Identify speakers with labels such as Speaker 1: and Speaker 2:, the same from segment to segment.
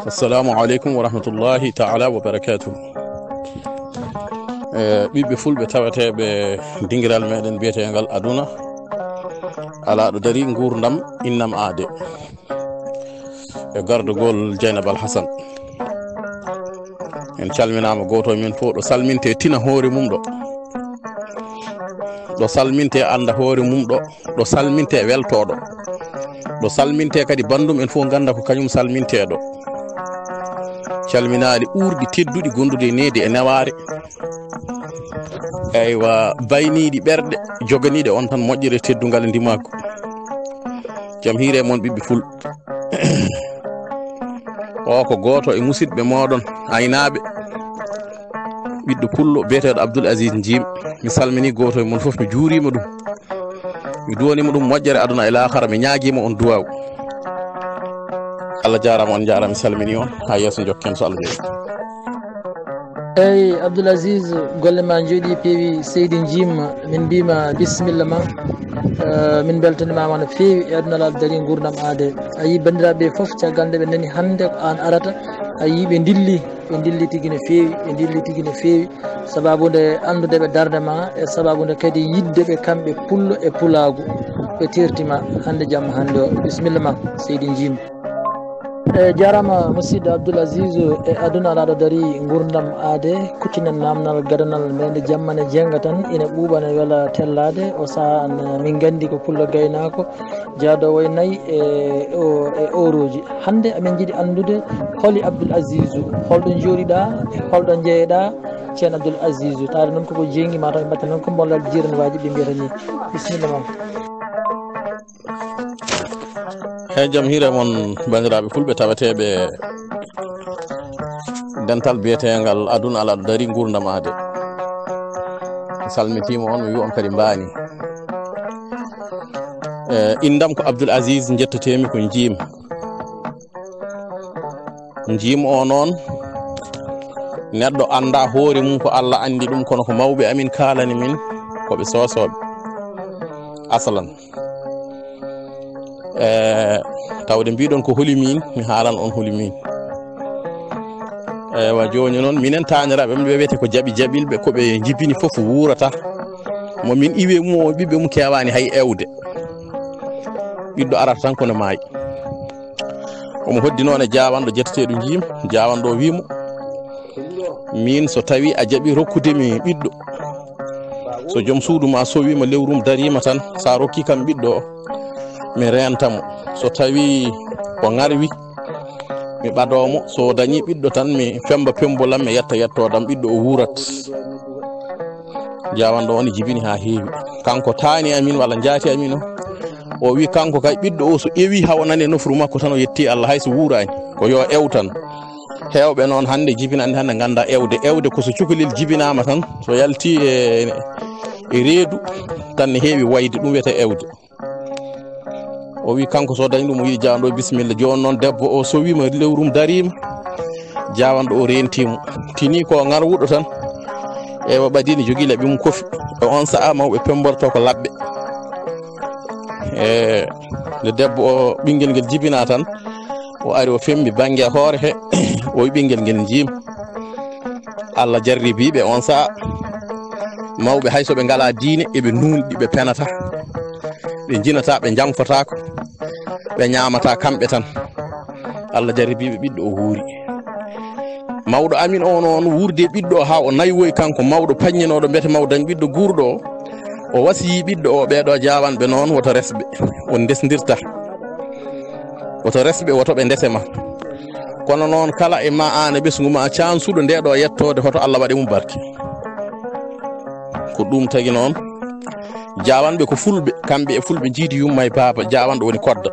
Speaker 1: Assalamu alaikum wa rahmatullahi ta'ala wa barakatuh. Ɓiɓɓe fulɓe tawateɓe dingiral meɗen biyetegal aduna ala ɗo dari gurdam innam aade e gardugol Dieynaba Alhassane. En calminama goto min fo ɗo salminte tina hoore mum ɗo salminte anda hoore mum ɗo salminte weltoɗo ɗo salminte kadi bandum en fo ganda ko kañum salminteɗo. calminaɗi ɓurɗi tedduɗi gondude needi e neware, aywa bayniɗi ɓerɗe joganiɗe on tan moƴƴere teddugal e ndimako. jam hiire moon ɓiɓɓe ful o ko goto e musidɓe moɗon aynaɓe ɓiɗɗo pullo biyeteɗo Abdoul Aziz Djim. mi salmini goto e moon foof, mi juurima ɗum, mi duwanima ɗum moƴƴere aduna e lahara, mi ñaaguima on duwaw. Allah jarama, on jarama, mi salmini on ha yesso jokken so Allah jaɓi.
Speaker 2: eyyi Abdoul Aziz, golle ma jooɗi peewi. Seydi Djim, min mbima bisimilla ma. min beltanimama no feewi e aduna laaɓe daari gurdam aade. a yi bandiraɓe foof caggal nde ɓe nani hande ko an arata, a yi ɓe dilli tigui no feewi, ɓe dilli tigui no feewi, sababude andudeɓe darde ma e sababude kadi yiddeɓe kamɓe pullo e pulagu. ɓe tertima hande jamma hande o. bisimilla ma Seydi Djim. jarama musidɗo Abdoul Aziz. e aduna alaɗo daari gurdam aade, kuccinen namdal gadanal mende jammane jenga tan ina ɓuuɓane weela tellade. o saaha min gandi ko pullo gaynako jaadowo e nayyi e euroji. hande amin jiiɗi andude holi Abdoul Aziz, holɗo jooɗiɗa e holɗo jeeyeɗa ceerno Abdoul Aziz. taade noon koko jengi mataw ɓe mbatta noon ko bollal jirane waji ɓe mbiyata ni. bisimilla ma.
Speaker 1: hey jam hiire moon bandiraɓe fulɓe tawateɓe dental biyetegal aduna ala ɗo daari gurdam aade. mi salmitima on, mi wi on kadi mbani. indam ko Abdoul Aziz, jettatemi ko Djim. Djim o noon neɗɗo anda hoore mum ko Allah andi ɗum, kono ko mawɓe amin kalani min koɓe sosoɓe asalan. tawde mbiɗon ko holi min, mi haalan on holi min. wa joni noon minen tañiraɓe ɓe wiyete ko jaɓilɓe, koɓe jibini foof wurata. mo min iwe mum o ɓiɓɓe mum kewani hay ewde, ɓiɗɗo arata tan kono maayi. omo hoddi noon e jawanɗo jetteteɗo Djim. jawanɗo wimo min so tawi a jaaɓi rokkudemi ɓiɗɗo, so joom suudu ma sowima lewrum darima tan, sa rokki kam ɓiɗɗo o mi rentamo. so tawi ko ngarwi mi ɓadomo, so dañi ɓiɗɗo tan mi femba pembolam mi yetta yettodam ɓiɗɗo o wurat. jawanɗo on jibini ha heewi. kanko taani amin walla jaati amin o wi kanko kay ɓiɗɗo o so ewi hawnane nofru makko tan o yetti Allah, hayso wurani ko yo ew tan. hewɓe noon hande jibinande hande ganda ewde ko so cukalel jibinama tan, so yalti e reedu tan ne heewi wayde, ɗum wiyete ewde. o wi kanko so dañi ɗum o wi jawanɗo bisimilla. joni noon debbo o so wima lewrum darima, jawanɗo o rentimo, tini ko ngarwuɗo tan ewa ɓadini jogui leɓɓe mum kofi. e on saaha mawɓe pemborto ko labɓe. nde debbo o ɓinguel nguel jibina tan, o ari o fembi banggue hoore he o wi ɓinguel nguel Djim. Allah jarribiɓe on saaha mawɓe hayso ɓe ngala diine eɓe nunɗi, ɓe penata, ɓe jinata, ɓe jangfotako, ɓe ñamata kamɓe tan. Allah jarribiɓe ɓiɗɗo o huuri. mawɗo amin o noon wurde ɓiɗɗo ha o naywoyi, kanko mawɗo paññinoɗo mbiyete mawɗo dañ ɓiɗɗo guurɗo o wasiyi ɓiɗɗo o ɓeɗo jawanɓe noon woto resɓe, on desdirta, woto resɓe, woto ɓe ndesema. kono noon kala e ma an e ɓesgu ma cansuɗo ndeɗo yettode, hoto Allah waɗe mum barke. ko ɗum tagi noon jawanɓe ko fulɓe, kamɓe e fulɓe jiidi yumma e baaba. jawanɗo woni kodda.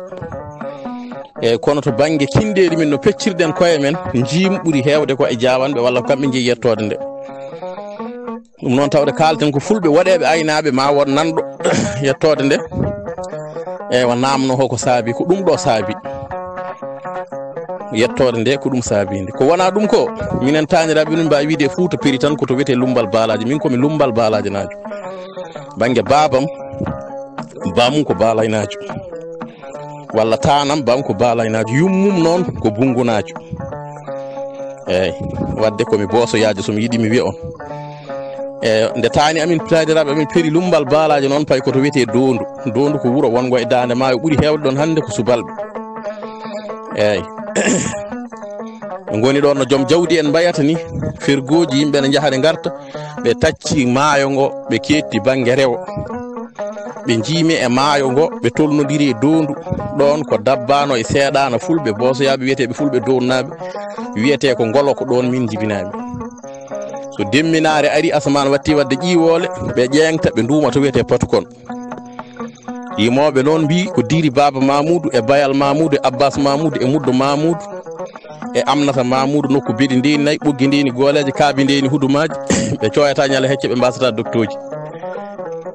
Speaker 1: eyyi kono to banggue kindeɗi min no peccirɗen koye men, Djim ɓuuri hewde ko e jawanɓe walla ko kamɓe jeeyi yettode nde. ɗum noon tawde kalten ko fulɓe waɗeɓe aynaɓe ma won nanɗo yettode nde. eywa namno ho ko saabi, ko ɗum ɗo saabi yettode nde, ko ɗum saabinde. ko wona ɗum ko minen tañiraɓe min mbawi wiide Fouta Péri tan koto wiyete lumbal baalaji. min komi lumbal baalaji najo, banggue babam bamum ko baalaynajo. walla tanam banko balaynajo yummum noon ko bungunajo eyyi wadde komi bosoyajo somi yiiɗi mi wiya on nde tani amin piladiraɓe amin peeri lumbal baalajo noon pay koto wiyete dondu ko wuuro wongo e dande maayo ɓuuri hewde ɗon hande ko subalɓe eyyi ɓe goni ɗon no joom jawdi en mbayata ni firgoji yimɓe ne jaaha ɗe garta ɓe tacci maayo ngo ɓe ketti banggue rewo ɓe jiimi e maayo ngo ɓe tolnodiri e dondu ɗon ko dabbano e seeɗano fulɓe bosoyaɓe wiyeteɓe fulɓe donnaɓe wiyete ko ngolo ko ɗon min jibinami so demminare ari asaman watti wadde ƴiwole ɓe ƴeŋta ɓe duuma to wiyete patukon yimoɓe noon mbi ko diri baba mamoudou e bayal mamoudou e abbas mamoudou e muddo mamoudou e amnata mamoudou nokku beɗi ndeni nayyi ɓoggi ndeni gooleje kaabi ndeni hudumaji ɓe coyata ñala hecce ɓe mbasata docteur ji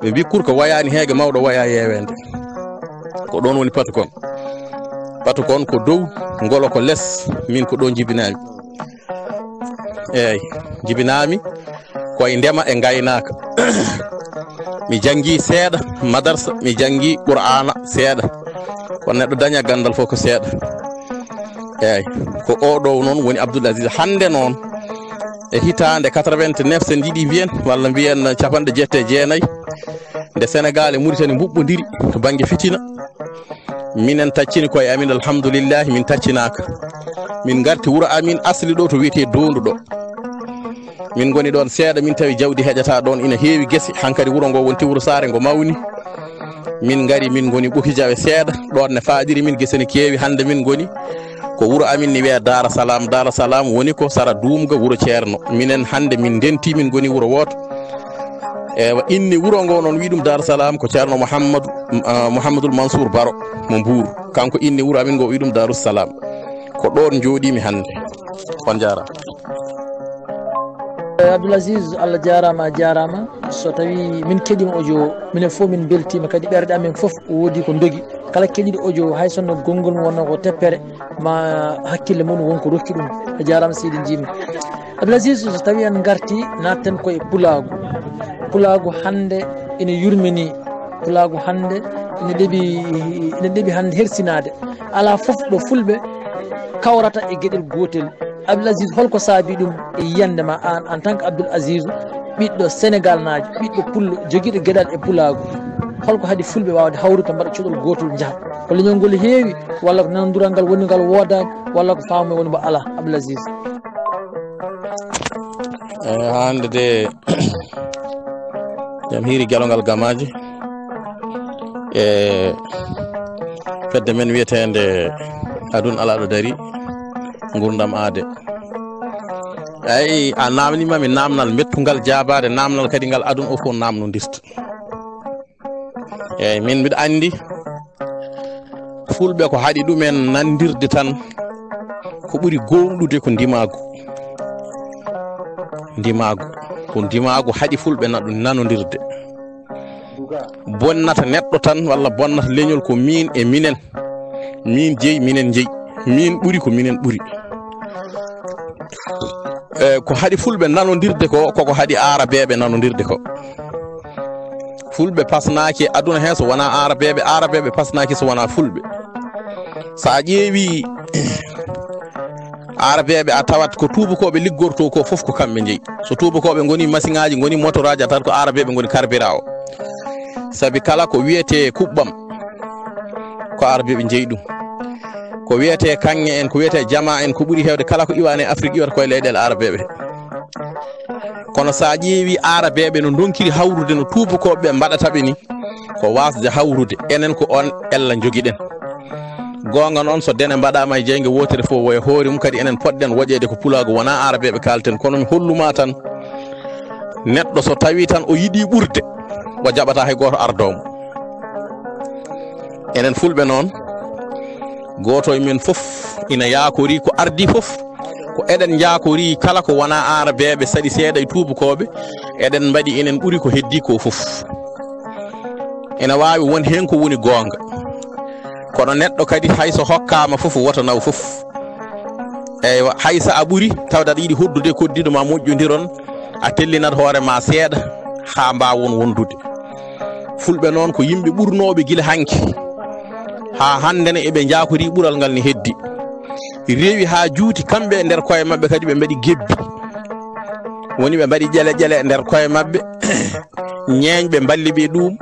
Speaker 1: ɓe mbi kurko wayani heege mawɗo waya yewende ko ɗon woni patukon ko dow ngolo ko less min ko ɗon jibinami eyyi jibinami koye ndema e gaynaka mi jangi seeɗa madarsa mi jangi qur'ana seeɗa ko neɗɗo daña gandal fof ko seeɗa eyyi ko oɗo noon woni Abdoul Aziz hande noon e hitande 89 sen jiiɗi mbiyen walla mbiyen 79 nde Sénégal e Mauritanie mbuɓɓodiri to banggue fitina minen taccini koye amin alhamdoulillahi min taccinaka min garti wuuro amin asli ɗo to wiyete dondu ɗo min goni ɗon seeɗa min tawi jawdi heƴata ɗon ina heewi guese hankkadi wuuro ngo wonti wuuro saare ngo mawni min gari min goni ɓoki jawe seeɗa ɗon ne faaɗiri min guese ne keewi hande min goni ko wuuro amin ni wiye Dara Salam woni ko sara dumga wuuro ceerno minen hande min denti min goni wuuro woto ewa inni wuuro ngo noon wi ɗum Dara Salam ko ceerno Mouhamadoul Mansour Baro mo Mbour kanko inni wuuro amin ngo wi ɗum Darou Salam ko ɗon jooɗimi hande on jarama
Speaker 2: Abdoul Aziz Allah jarama so tawi min keɗima audio minen fof min beltima kadi ɓerɗe amen fof woodi ko dogi kala keɗiɗo audio hay sonno gongol mum wonno ko teppere ma hakkille mum wonko rokki ɗum a jarama seydi jimi Abdoul Aziz so tawi en garti natten koye pulagu hande ina yurmini pulagu hande ina ɗeeɓi hande hersinade ala fof ɗo fulɓe kawrata e gueɗel gotel Abdoul Aziz holko saabi ɗum e yiyande ma an en tant que Abdoul Aziz ɓiɗɗo Sénégal najo ɓiɗɗo pullo joguiɗo gueɗal e pulagu holko haadi fulɓe wawde hawrude mbaɗa cuɗol gotol jaaha ko leñol ngol heewi walla ko nanodiral ngal woni ngal wodani walla ko famu woni mo ala Abdoul Aziz
Speaker 1: hande de jam hiiri guelongal gamaji e fedde men wiyetede adun alaɗo dari gurdam aade ay a namnimami namnal mettugal jabade namnal kadi ngal adun o fof namnodirta eyyi min mbiɗa andi fulɓe ko haɗi ɗumen nandirde tan ko ɓuuri gonɗude ko ndimagu haɗi fulɓe nanodirde bonnata neɗɗo tan walla bonnata leñol ko min e minen min jeeyi minen jeeyi min ɓuuri ko minen ɓuuri ko haɗi fulɓe nanodirde ko koko haɗi arabeɓe nanodirde ko fulɓe pasnaki aduna hen so wona arabeɓe pasnaki so wona fulɓe sa ƴeewi arabeɓe a tawat ko tubakoɓe liggorto ko foof ko kamɓe jeeyi so tubakoɓe goni machine aji goni motoraji a tawat ko arabeɓe goni carburant o saabi kala ko wiyete kuɓɓam ko arabeɓe jeeyi ɗum ko wiyete kanŋe en ko wiyete jama en ko ɓuuri hewde kala ko iwane Afrique iwata koye leyɗele arabeɓe kono sa ƴeewi arabeɓe no donkiri hawrude no tubakoɓe mbaɗataɓe ni ko wasde hawrude enen ko on ella joguiɗen gonga noon so dene mbaɗama e jeygue wotere fof woye hoore mum kadi enen poɗɗen woƴede ko pulago wona arabeɓe kalten kono mi holluma tan neɗɗo so tawi tan o yiiɗi ɓurde o jaɓata hay goto ardomo enen fulɓe noon goto e men fof ina yakori ko ardi fof ko eɗen jakori kala ko wona arabeɓe saɗi seeɗa e tubakoɓe eɗen mbaɗi enen ɓuuri ko heddi ko fof ina wawi won hen ko woni gonga kono neɗɗo kadi hayso hokkama fof woto naw fof eywa haysa a ɓuuri tawde aɗa yiiɗi hoddude koddiɗo ma moƴƴodiron a tellinat hoorema seeɗa ha mbawon wondude fulɓe noon ko yimɓe ɓurnoɓe guila hanki ha hande ne eɓe jakori ɓural ngal ni heddi rewi ha juuti kamɓe nder koye mabɓe kadi ɓe mbaɗi gebbi woni ɓe mbaɗi ƴele ƴele nder koye mabɓe ñeeñɓe balli ɓe ɗum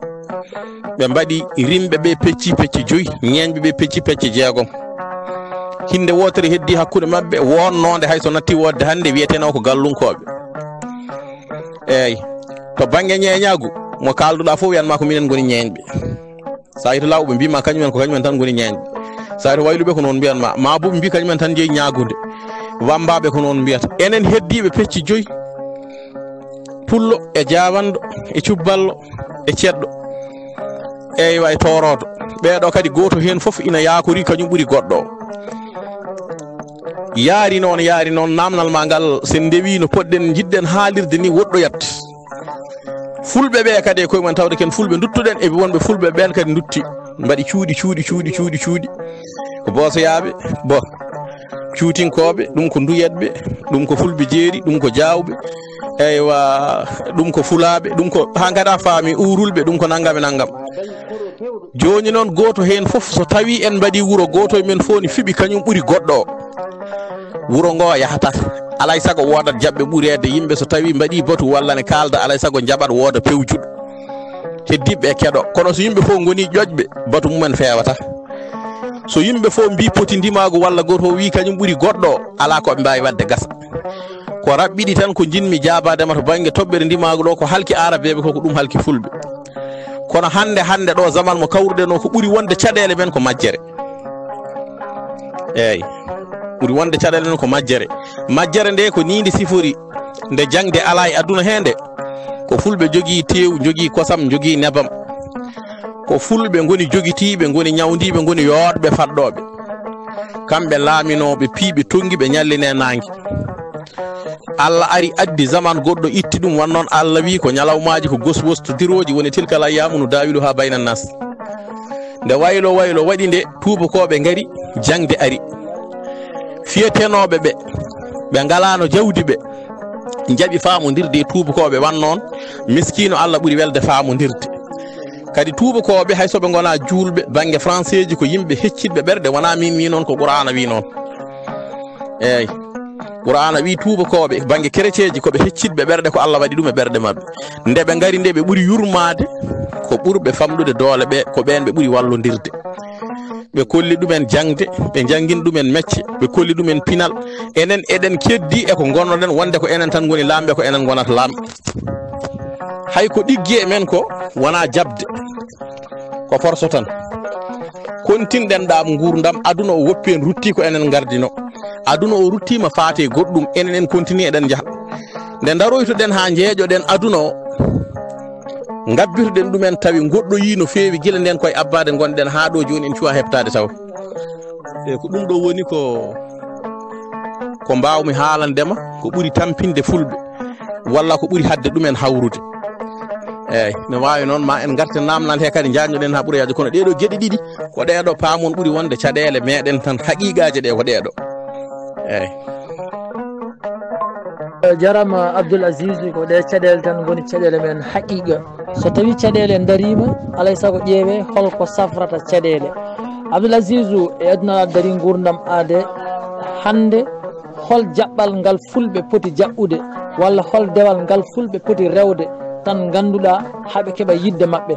Speaker 1: ɓe mbaɗi rimɓe ɓe pecci pecci 5 ñeeñɓe ɓe pecci pecci 6 hinde wotere heddi hakkude mabɓe wonnode hayso natti wodde hande wiyeteno ko gallunkoɓe eyyi to banggue ñeeñagu mo kalduɗa fof wiyanma ko minen goni ñeeñɓe sa yi to lawɓe mbima kañumen ko kañumen tan goni ñeeñɓe sa yi to wayluɓe ko noon mbiyanma mabuɓe mbi kañumen tan jeeyi ñagude wambaɓe ko noon mbiyata enen heddiɓe pecci 5 pullo e jawando e cubballo e cedɗo eywa e torodo ɓeɗo kadi goto hen foof ina yakori kañum ɓuuri goɗɗo o yaari noon namdal ma ngal sen dewi no poɗɗen jidɗen haalirde ni woɗɗoyat fulɓe ɓe kadi e koye mumen tawde ken fulɓe duttuɗen e wonɓe fulɓe ɓen kadi dutti mbaɗi cuuɗi ko bosoyaɓe bo cuutinkoɓe ɗum ko nduyatɓe ɗum ko fulɓe jeeri ɗum ko jawɓe eywa ɗum ko fulaɓe ɗum ko hankada faami urulɓe ɗum ko naggam e naggam joni noon goto hen foof so tawi en mbaɗi wuuro goto men fof ni fiɓi kañum ɓuuri goɗɗo o wuuro ngo yahatata alay saago wodat jaɓɓe ɓuurede yimɓe so tawi mbaɗi batu walla ne kalda alay saago jaɓat wooda pewjuɗo heddiɓe e keɗo kono so yimɓe fof goni ƴoƴɓe batu mumen fewata so yimɓe fof mbi poti ndimago walla goto wi kañum ɓuuri goɗɗo o ala koɓe mbawi wadde gasa ko raɓɓiɗi tan ko jinmi jabadema to banggue toɓɓere ndimago ɗo ko halki arabeɓe koko ɗum halki fulɓe kono hande ɗo zaman mo kawruɗen o ko ɓuuri wonde caɗele men ko majjere eyyi ɓuuri wonde caɗele men ko majjere nde ko ni nde sifori nde jangde ala e aduna hende ko fulɓe jogui tew jogui kosam jogui nebam ko fulɓe goni jogitiɓe goni ñawdiɓe goni yoɗɓe fadɗoɓe kamɓe laaminoɓe piiɓe tonguiɓe ñalline nangue Allah ari addi zaman goɗɗo itti ɗum wan noon Allah wi ko ñalawmaji ko goswostodiroji woni tilkal ayyamu no dawilu ha bayna nas nde waylo waɗi nde tubakoɓe gari jangde ari fiyetenoɓe ɓe galano jawdi ɓe jaaɓi famodirde e tubakoɓe wan noon miskino Allah ɓuuri welde famodirde kadi tubakoɓe hay soɓe gona julɓe banggue français ji ko yimɓe heccitɓe ɓerɗe wona min wi noon ko qur'ana wi noon eyyi qur'ana wi tubakoɓe banggue chrétien ji koɓe heccitɓe ɓerɗe ko Allah waɗi ɗum e ɓerɗe mabɓe nde ɓe gari nde ɓe ɓuuri yurmade ko ɓurɓe famɗude doole ɓe ko ɓen ɓe ɓuuri wallodirde ɓe kolli ɗumen jangde ɓe jangguini ɗumen mecce ɓe kolli ɗumen pinal enen eɗen keddi eko gonnoɗen wonde ko enen tan goni lamɓe ko enen gonata lamɓe hay ko ɗiggue men ko wona jabde ko forso tan kontinɗen ɗam gurdam aduna o woppi en rutti ko enen gardino aduna o ruttima faate goɗɗum enen en continue eɗen jaaha nde daroytoɗen ha jeeƴoɗen aduna o gabbirɗen ɗumen tawi goɗɗo yi no feewi guila nden koye abbade gonɗen ha ɗo joni en cuwa heɓtade taw e ko ɗum ɗo woni ko mbawmi haalandema ko ɓuuri tampinde fulɓe walla ko ɓuuri hadde ɗumen hawrude eyyi ne wawi noon ma en garten namdal he kadi jañoɗen ha ɓuurayaji kono ɗeɗo gueɗe ɗiɗi ko ɗeɗo paamon ɓuuri wonde caɗele meɗen tan haqiqaji ɗe ko ɗeɗo eyyi
Speaker 2: jarama Abdoul Aziz ko ɗe caɗele tan goni caɗele men haqiqa so tawi caɗele darima alay saago ƴeewe holko safrata caɗele Abdoul Aziz e aduna dari gurdam aade hande hol jaɓɓal ngal fulɓe poti jaɓɓude walla hol dewal ngal fulɓe poti rewde tan ganduɗa haɓe keeɓa yidde mabɓe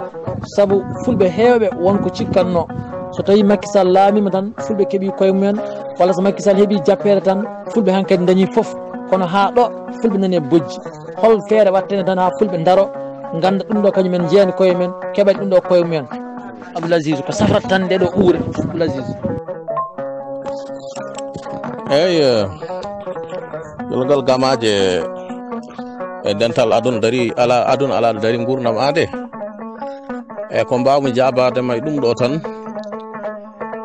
Speaker 2: saabu fulɓe hewɓe wonko cikkanno so tawi Macky Sall laamima tan fulɓe keeɓi koye mumen walla so Macky Sall heeɓi jappede tan fulɓe hankkadi dañi foof kono ha ɗo fulɓe nani e bojji hol feere wattene tan ha fulɓe daro ganda ɗum ɗo kañumen jeeyani koye men keɓani ɗum ɗo koye mumen Abdoul Aziz ko safrata tan nde ɗo ɓuure Abdoul Aziz
Speaker 1: eyyi golgal gamaje e dental aduna dari ala aduna ala dari gurdam ade e ko mbawmi jabadema e ɗum ɗo tan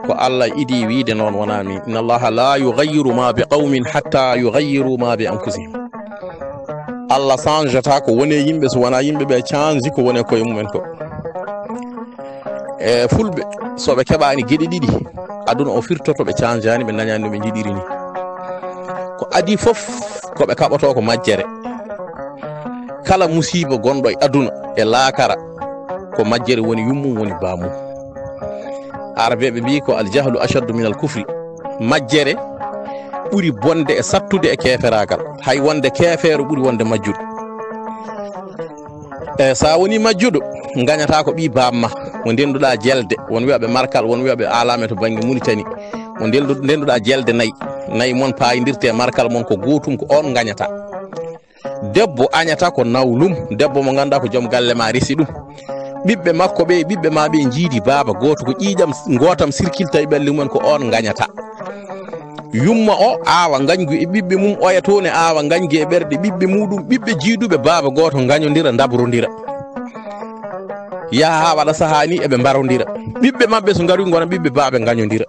Speaker 1: ko Allah idi wiide noon wonami inna allaha la yughayyiru ma bi qawmin hatta yughayyiru ma bi anfusihim Allah changeata ko woni yimɓe so wona yimɓe ɓe change ko woni koye mumen ko e fulɓe soɓe keɓani gueɗe ɗiɗi aduna o firtoto ɓe change ani ɓe dañani no ɓe jiɗiri ni ko adi foof koɓe kaɓoto ko majjere kala musiba gonɗo e aduna e laakara ko majjere woni yummum woni bamum arabeɓe mbi ko aljahlu ashaddu min al kufri, majjere ɓuri bonde e sattude e keferagal, hay wonde kefeero ɓuri wonde majjuɗo. E sa woni majjuɗo gañata ko ɓi bamma mo ndenduɗa jelde, won wiyaɓe markal, won wiyaɓe alame to banggue Mauritanie, mo ndenduɗa jelde nayi mon payidirte markal mon ko gotum, ko on gañata. Debbo añata ko nawlum, debbo mo ganduɗa ko joom galle ma resi ɗum, ɓiɓɓe makko ɓe ɓiɓɓe ma ɓe jiidi baba goto ko ƴiƴam gotam sirkilta e ɓalli mumen ko on gañata. Yumma o awa gañgu e ɓiɓɓe mum, oya toon e awa gañgu e ɓerɗe ɓiɓɓe muɗum, ɓiɓɓe jiiduɓe baba goto gañodira dabrodira, yaha ha waɗa sahani eɓe barodira, ɓiɓɓe mabɓe so gari gona ɓiɓɓe baɓe gañodira.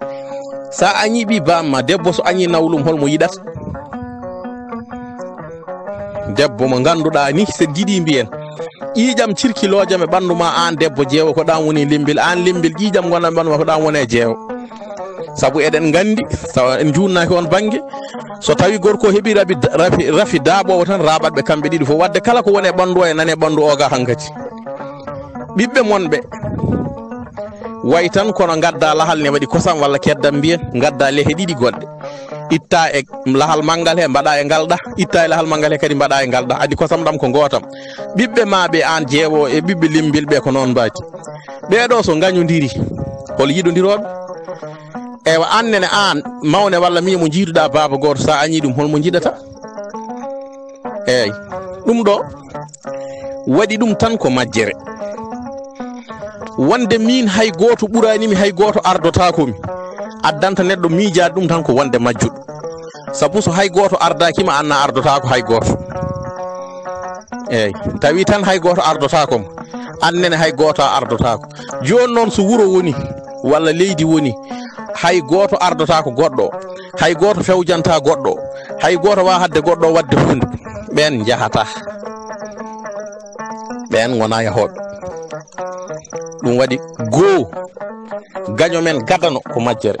Speaker 1: Sa añi ɓi bamma, debbo so añi nawlum holmo yiɗata? Debbo mo ganduɗa ni se jiiɗi mbiyen ƴiƴam cirkilojam e ɓandu ma, an debbo jeewo ko ɗan woni limbil, an limbil ƴiƴam gonɗan ɓandu ma ko ɗan woni jeewo. Sabu eɗen gandi tawa en junnaki on banggue, so tawi gorko heeɓi rafi daaɓowo tan raɓatɓe kamɓe ɗiɗi fof, wadde kala ko woni e ɓandu o e nane ɓandu o ga hankadi. ɓiɓɓe monɓe way tan kono gadda lahal ne waɗi kosam walla keddam mbiyen, gadda lehe ɗiɗi goɗɗe, itta e lahal manggal he mbaɗa e ngalɗa, itta e lahal manggal he kadi mbaɗa e ngalɗa, adi kosam ɗam ko gotam. ɓiɓɓe ma ɓe an jeewo e ɓiɓɓe limbil ɓe ko noon mbaki, ɓeɗo so gañodiri hol yiɗodiroɓe. Ewa annene an mawne walla mi mo jiiduɗa baba goto, sa añi ɗum holmo jiɗata? Eyyi ɗum ɗo waɗi ɗum tan ko majjere. Wonde min hay goto ɓuranimi, hay goto ardotakomi, addanta neɗɗo miijade ɗum tan ko wonde majjuɗo. Sabu so hay goto ardakima anna ardotako hay goto. Eyyi tawi tan hay goto ardotakoma, annene hay goto a ardotako. Joni noon so wuuro woni walla leydi woni, hay goto ardotako goɗɗo, hay goto fewjanta goɗɗo, hay goto wa hadde goɗɗo wadde hunde, ɓen jahata, ɓen gona yahoɓe. ɗum waɗi goo gaño men gadano ko majjere,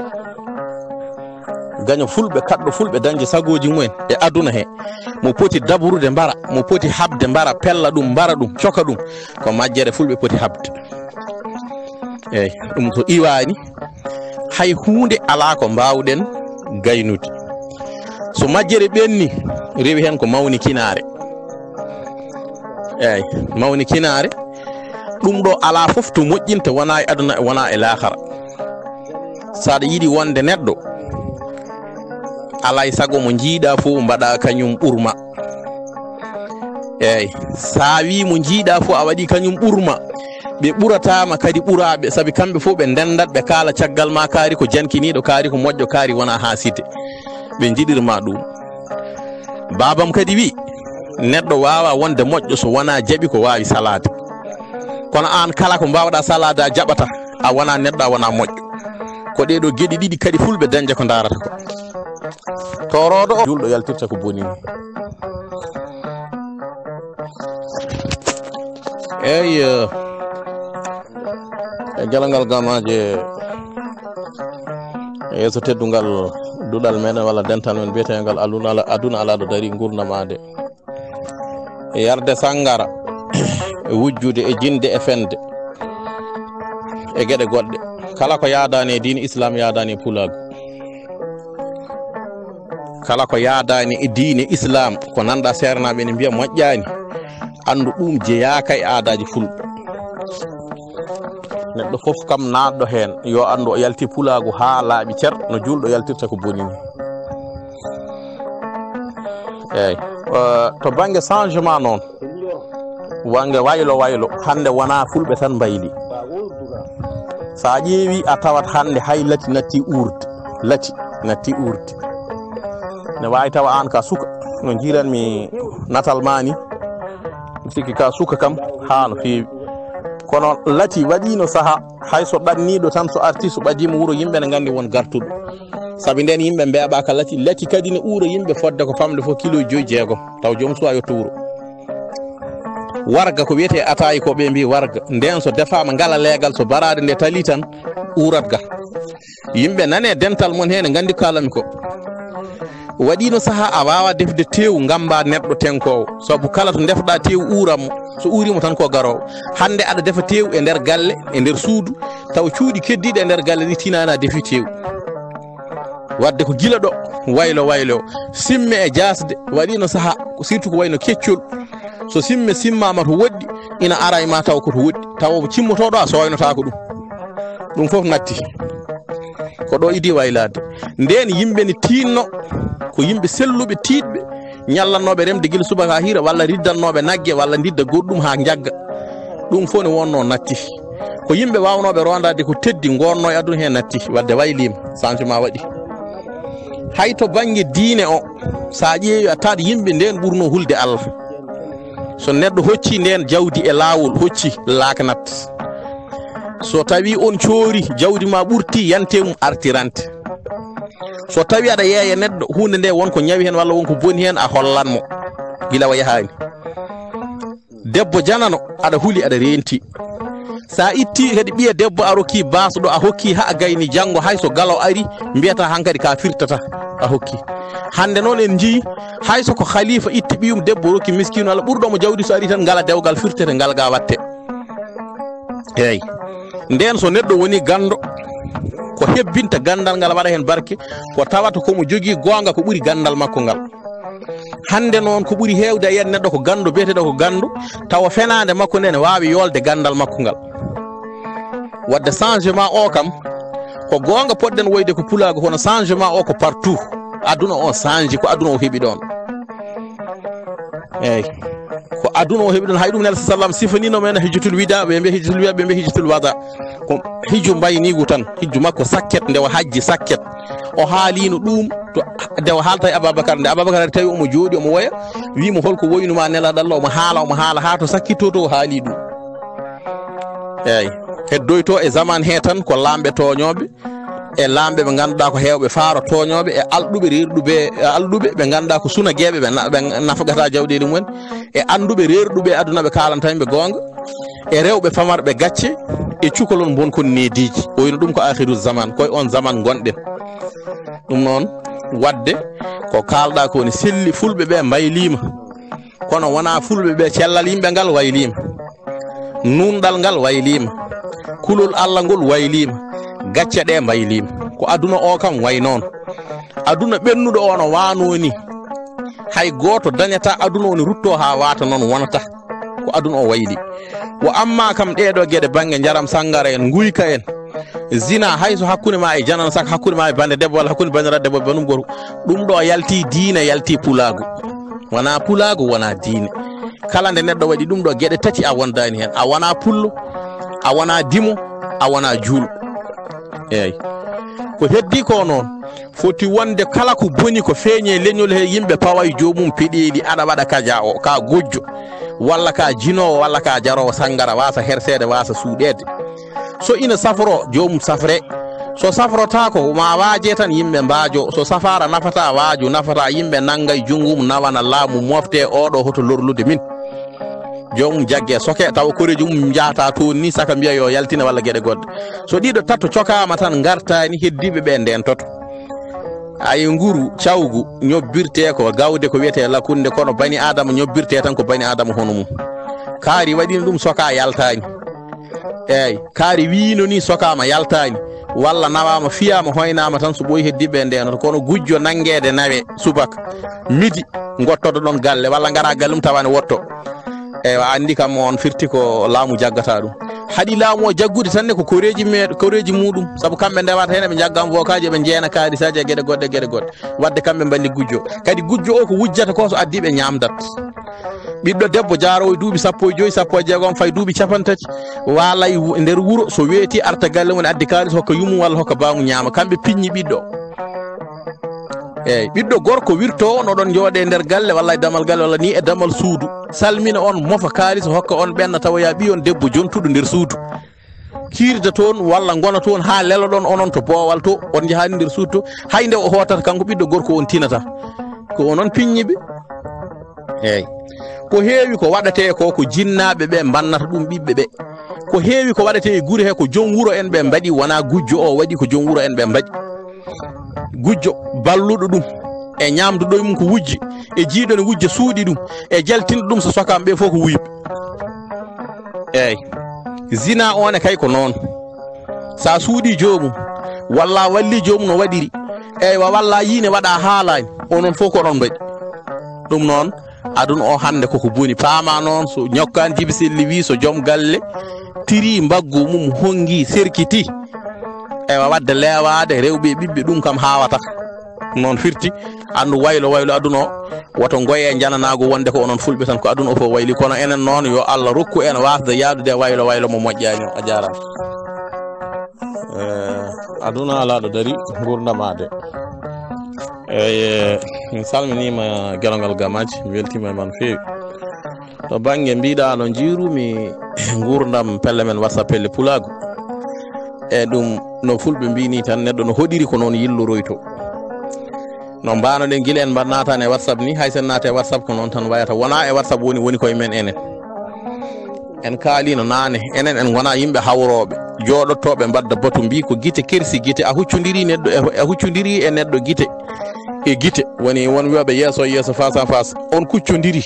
Speaker 1: gaño fulɓe kaɗɗo fulɓe dañde sagoji mumen e aduna he, mo poti dabrude mbara, mo poti habde mbara, pella ɗum mbara ɗum coka ɗum, ko majjere fulɓe poti habde. eyyi ɗum to iwani hay hunde ala ko mbawɗen gaynude. So majjere ɓenni rewi hen ko mawni kinare, eyyi mawni kinare, ɗum ɗo ala fof to moƴƴinta wona e aduna wona e lahara. saɗa yiɗi wonde neɗɗo alay sago mo jiiɗa fo mbaɗa kañum ɓurma. eyyi sa wi mo jiiɗa fo a waɗi kañum ɓurma, ɓe ɓuratama kadi ɓuraɓe, saabi kamɓe fo ɓe ndendat ɓe kaala caggal ma kaari ko jankiniɗo, kaari ko moƴƴo, kaari wona ha site, ɓe jiɗirma ɗum. babam kadi wi neɗɗo wawa wonde moƴƴo so wona jaaɓi ko wawi salade, kono an kala ko mbawɗa salade a jaɓata, a wona neɗɗo, a wona moƴƴo. ko ɗeɗo gueɗi ɗiɗi kadi fulɓe dañde ko darata ko. toroɗo o julɗo yaltirta ko bonini. eyyi e jalangal gamaje yeeso teddugal duɗal meɗen walla dental men biyetegal aduna ala ɗo dari gurnamade, e yarde sangara, e wujjude, e jinde, e fende, e gueɗe goɗɗe, kala ko yaadani e diine islam yaadani e pulagu, kala ko yaadani e diine islam ko nanɗa sernaɓe ne mbiya moƴƴani, andu ɗum jeyaka e aadaji fulɓe. neɗɗo fof kam naɗɗo hen yo andu o yalti pulagu ha laaɓi cer no julɗo yaltirta ko bonini. eyyi to banggue changement noon, wange waylo hande wona fulɓe tan mbayli. sa ƴeewi a tawat hande hay lati natti urde, ne wawi tawa an ka suka no jiiranmi natal mani, sikki ka suka kam ha no fewi, kono lati waɗino saaha hay so ɗanniɗo tan so arti so ɓadima wuuro yimɓe ne gandi won gartuɗo, saabi nden yimɓe mbeɓaka lati kadi ne uuro yimɓe fodde ko famde fo kilo 5-6 taw joom suwa yetto wuuro. warga ko wiyete atayi ko ɓe mbi warga, nden so defama ngala leegal, so barade nde tali tan urat ga. yimɓe nane dental mon hen gandi kalami ko waɗino saaha a wawa defde tew gamba neɗɗo tenkowo sabu kala to defɗa tew uuramo so uurimo tan ko garowo hande aɗa defa tew e nder galle e nder suudu taw cuuɗi keddiɗe e nder galle ɗi tinani a defi tew wadde ko gila ɗo waylo simme e jasde waɗino saaha surtout ko wayno keccol so simme simmama to woɗɗi ina ara e ma taw koto woɗɗi taw cimmotoɗo a soynotako ɗum foof natti ko ɗo idi waylade nden yimɓe ne tinno ko yimɓe selluɓe tiɗɓe ñallannoɓe remde guila subaka ha hira walla riddannoɓe nagge walla didda goɗɗum ha jagga ɗum fof ne wonno natti ko yimɓe wawnoɓe rondade ko teddi gonno e aduna hen natti wadde waylima changement waɗi hay to banggue diine o sa ƴeewi a taat yimɓe nden ɓurno hulde Allah so neɗɗo hocci nden jawdi e lawol hocci lakanat so tawi on coori jawdi ma ɓurti yante mum artirante so tawi aɗa yeeya neɗɗo hunde nde wonko ñawi hen walla wonko boni hen a hollanmo gila o yahani debbo janano aɗa huuli aɗa renti sa itti kadi ɓiya debbo a rokki basaɗo a hokki ha a gayni janggo hayso galo ari mbiyata hankkadi ka firtata a hokki hande noon en jii hayso ko khalifa itti ɓiyum debbo rokki miskino walla ɓurɗomo jawdi so ari tan ngala dewgal firtete ngal ga watte eyyi nden so neɗɗo woni gando ko hebbinta gandal ngal waɗa hen barke ko tawata komo jogui gonga ko ɓuuri gandal makko ngal hande noon ko ɓuuri hewde a yiyat neɗɗo ko gando biyeteɗo ko gando tawa fenade makko nde ne wawi yolde gandal makko ngal wadde changement o kam ko gonga poɗɗen woyde ko pulago hono changement o ko partout aduna o change ko aduna o heeɓi ɗon eyyi ko aduna o heeɓi ɗon hay ɗum nel sallam sifanino men hijjatul wida ɓe mbiya hijjatul wida ɓe mbiya hijjatul wada ko hijju mbaynigu tan hijju makko sakket ndewa hajji sakket o haalino ɗum to ndewa haalta e Ababacar nde Ababacar ari tawi omo jooɗi omo woya wimo holko woynuma nelaɗo Allah omo haala ha to sakkito to o haali ɗum eyyi heddoyto e zaman he tan ko lamɓe toñoɓe e lamɓe ɓe ganduɗa ko hewɓe faaro toñoɓe e alɗuɓe rerɗuɓe alɗuɓe ɓe ganduɗa ko sunagueɓe ɓe nafgata jawɗele mumen e anduɓe rerɗuɓe aduna ɓe kalanta yimɓe gonga e rewɓe famarɓe gacce e cukalon bonkon nediji oyno ɗum ko akhiru zaman koye on zaman gonɗen ɗum noon wadde ko kalɗa ko ne selli fulɓe ɓe mbaylima kono wona fulɓe ɓe cellal yimɓe ngal waylima nunɗal ngal waylima kulol Allah ngol waylima gacce ɗe mbaylima ko aduna o kam way noon aduna ɓennuɗo o no wano ni hay goto dañata aduna o ne rutto ha wata noon wonata ko aduna o wayli wo amma kam ɗeɗo gueɗe banggue jaram sangara en guyka en zina hayso hakkude ma e janan sak hakkude ma e bande debbo walla hakkude bandiraɗo debbo banum goto ɗum ɗo yalti diine yalti pulagu wona pulagu wona diine kala nde neɗɗo waɗi ɗum ɗo gueɗe tati a wondani hen a wona pullo a wona dimo a wona juulo eyyi ko heddi ko noon foti wonde kala ko boni ko feeñe leñol he yimɓe paway jomum peɗeli aɗa waɗa kaja o ka gojjo walla ka jinowo walla ka jarowo sangara wasa hersede wasa suuɗede so ina safro jomum safre so safrota ko ma waaje tan yimɓe mbaajo so safara nafata waaju nafata yimɓe nangay jungum nawana laamu mofte oɗo hoto lorlude min jomum jagge soke taw koreji mum jaata toon ni saka mbiya yo yaltina walla gueɗe goɗɗe so ɗiɗo tatto cokama tan gartani heddiɓe ɓe nden toto ay nguru cawgu ñobbirte ko gawde ko wiyete lakunde kono bani adama ñobbirte tan ko bani adama hono mum kaari waɗino ɗum soka yaltani eyyi kaari wiino ni sokama yaltani walla nawama fiyama hoynama tan so ɓooyi heddiɓe nden kono gujjo nangede nawe subaka midi gottoɗo ɗon galle walla gara galle mum tawane wotto eyyi andi kam on firti ko laamu jaggata ɗum haɗi laamu o jaggude tan ne ko koreji muɗum saabu kamɓe ndewata hen ɓe jaggam vokaji ɓe jeena kaalisaji e gueɗe goɗɗe wadde kamɓe balli gujjo kadi gujjo o ko wujjata ko so addi ɓe ñamdat ɓiɗɗo debbo jarowo e duuɓi 15 16 fay duuɓi 50 walay nder wuuro so weeti arta galle mum addi kalis hokka yumum walla hokka baamu ñaama kamɓe piññi ɓiɗɗo eyyi ɓiɗɗo gorko wirto on oɗon jooɗe nder galle walla e damal galle walla ni e damal suudu salmina on mofa kalis hokka on ɓenna tawa ya ɓiyon debbo jontuɗo nder suudu kirda toon walla gona toon ha lelo ɗon onon to boowal to on jahani nder suudu to hay nde o hotata kanko ɓiɗɗo gorko on tinata ko onon piññiɓe eyyi ko heewi ko waɗate ko jinnaɓe ɓe bannata ɗum ɓiɓɓe ɓe ko heewi ko waɗate e guure he ko joom wuuro en ɓe mbaɗi wona gujjo o waɗi ko joom wuuro en ɓe mbaɗi gujjo balluɗo ɗum e ñamduɗo mum ko wujji e jiiɗo ne wujja suuɗi ɗum e jaltinɗo ɗum so sokam ɓe fof ko wuyɓe eyyi zina one kay ko noon sa suuɗi jomum walla walli jomum no waɗiri eyyi walla yiine waɗa haalani onon fof ko ɗon mbaɗi ɗum noon aduna o hande koko boni paama noon so ñokkani Djiby Selli wi so joom galle tiri mbaggu mum hongi serkiti ewa wadde lewade rewɓe ɓiɓɓe ɗum kam hawata noon firti andu waylo aduna o woto goye jananago wonde ko onon fulɓe tan ko aduna o fof wayli kono enen noon yo Allah rokku en wasde yaadude waylo mo moƴƴani o a jarama aduna alaɗo dari gurdamade eyyi min salminima guelongal gamaji mi weltima e man feewi to banggue mbiɗa no jiirumi gurdam pelle men WhatsApp pelle pulago e ɗum no fulɓe mbini tan neɗɗo no hoɗiri ko noon yilloroyto no mbanoɗen guila en mbaɗ natani e WhatsApp ni hay sen naate e WhatsApp ko noon tan wayata wona e WhatsApp woni koye men enen en kaalino nane enen en gona yimɓe hawroɓe joɗottoɓe mbadda batu mbi ko guite kersi guite a huccodiri e neɗɗo guite e guite woni won wiyoɓe yeeso face à face on kuccodiri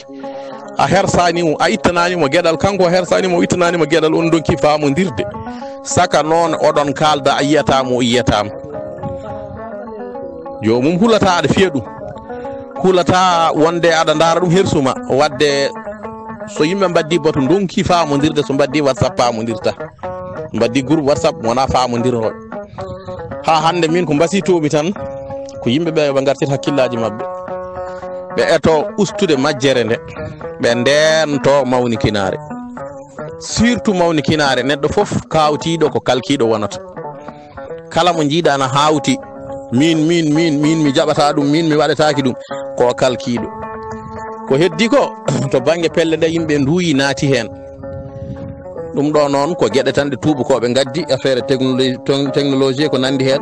Speaker 1: a hersanimo a ittananimo gueɗal kanko hersanimo o ittananimo gueɗal on donki famodirde saka noon oɗon kalda a yiyatamo o yiyatama jomum hulata aɗa fiya ɗum hulata wonde aɗa dara ɗum hersuma wadde so yimɓe mbaddi batu donki famodirde so mbaddi WhatsApp famodirta mbaddi groupe WhatsApp wona famodirnoɓe ha hande min ko mbasitomi tan ko yimɓeɓe yoɓe gartir hakkillaji mabɓe ɓe eto ustude majjere nde ɓe ndento mawnikinare surtout mawnikinare neɗɗo foof kawtiɗo ko kalkiɗo wonata kala mo jiiɗa na hawti min mi jaɓata ɗum min mi waɗataki ɗum ko kalkiɗo ko heddi ko to banggue pelle ɗe yimɓe nduyi naati hen ɗum ɗo noon ko gueɗe tan ɗe tubakoɓe gaddi affaire technologie ko nandi hen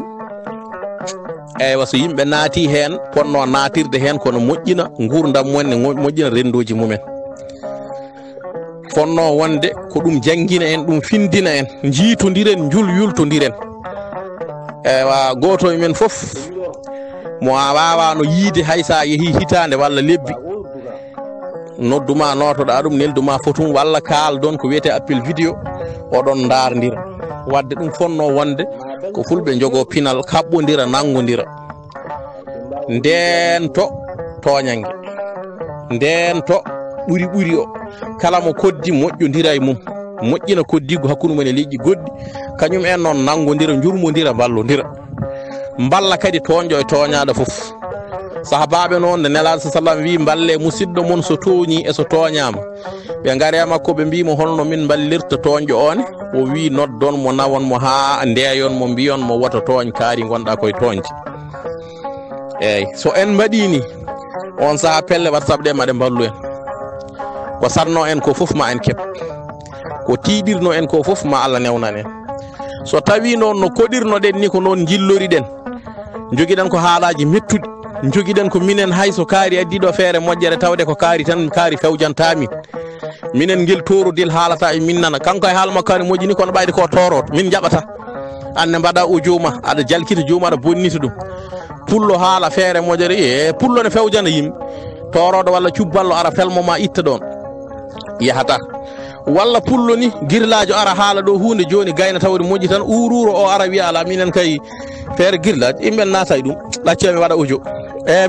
Speaker 1: eywa so yimɓe naati hen ponno natirde hen kono moƴƴina gurdam mumen moƴƴina rendoji mumen fonno wonde ko ɗum jangguina en ɗum findina en jiitodiren yultodiren eywa goto e men foof mo wawano yiide hay sa yeehi hitande walla lebbi nodduma notoɗa ɗum nelduma fotum walla kaaldon ko wiyete appel vidéo oɗon dardira wadde ɗum fonno wonde ko fulɓe jogo pinal kaɓɓodira nangodira ndento toñangue ndento ɓuri o kala mo koddi moƴƴodira e mum moƴƴina koddigo hakkude mumen e liƴƴi goɗɗi kañum en noon nangodira jurmodira ballodira mballa kadi toñƴo e toñaɗo foof sahabaɓe noon nde nelaɗo sa sallam wi balle musidɗo mon so tooñi e so toñama ɓe gaari e makko ɓe mbimo holno min ballirta toñƴo one o wi noddon mo nawon mo ha ndeyon mo mbiyon mo woto tooñ kaari gonɗa koye toñde eyyi so en mbaɗini on saaha pelle WhatsApp ɗe maɗe ballu en ko sanno en ko foof ma en keeb ko tiiɗirno en ko foof ma Allah newnan en so tawi noon no koɗirnoɗen ni ko noon jilloriɗen joguiɗen ko haalaji mettuɗi joguiɗen ko minen hay so kaari addiɗo feere moƴƴere tawde ko kaari tan kaari fewjantamin minen guel torodel haalata e min nana kanko e haala makko kaari moƴƴini kono ɓayde ko toroto min jaɓata anne mbaɗa o jooma aɗa jalkita jooma aɗa bonnita ɗum pullo haala feere moƴƴere e pullo ne fewjana yimɓe toroɗo walla cubballo ara felmoma itta ɗon yahata walla pullo ni guirlajo ara haala ɗo hunde joni gayna tawde moƴƴi tan ururo o ara wiya ala minen kay feere guirlaji yimɓe naata e ɗum ɗaccami waɗa audio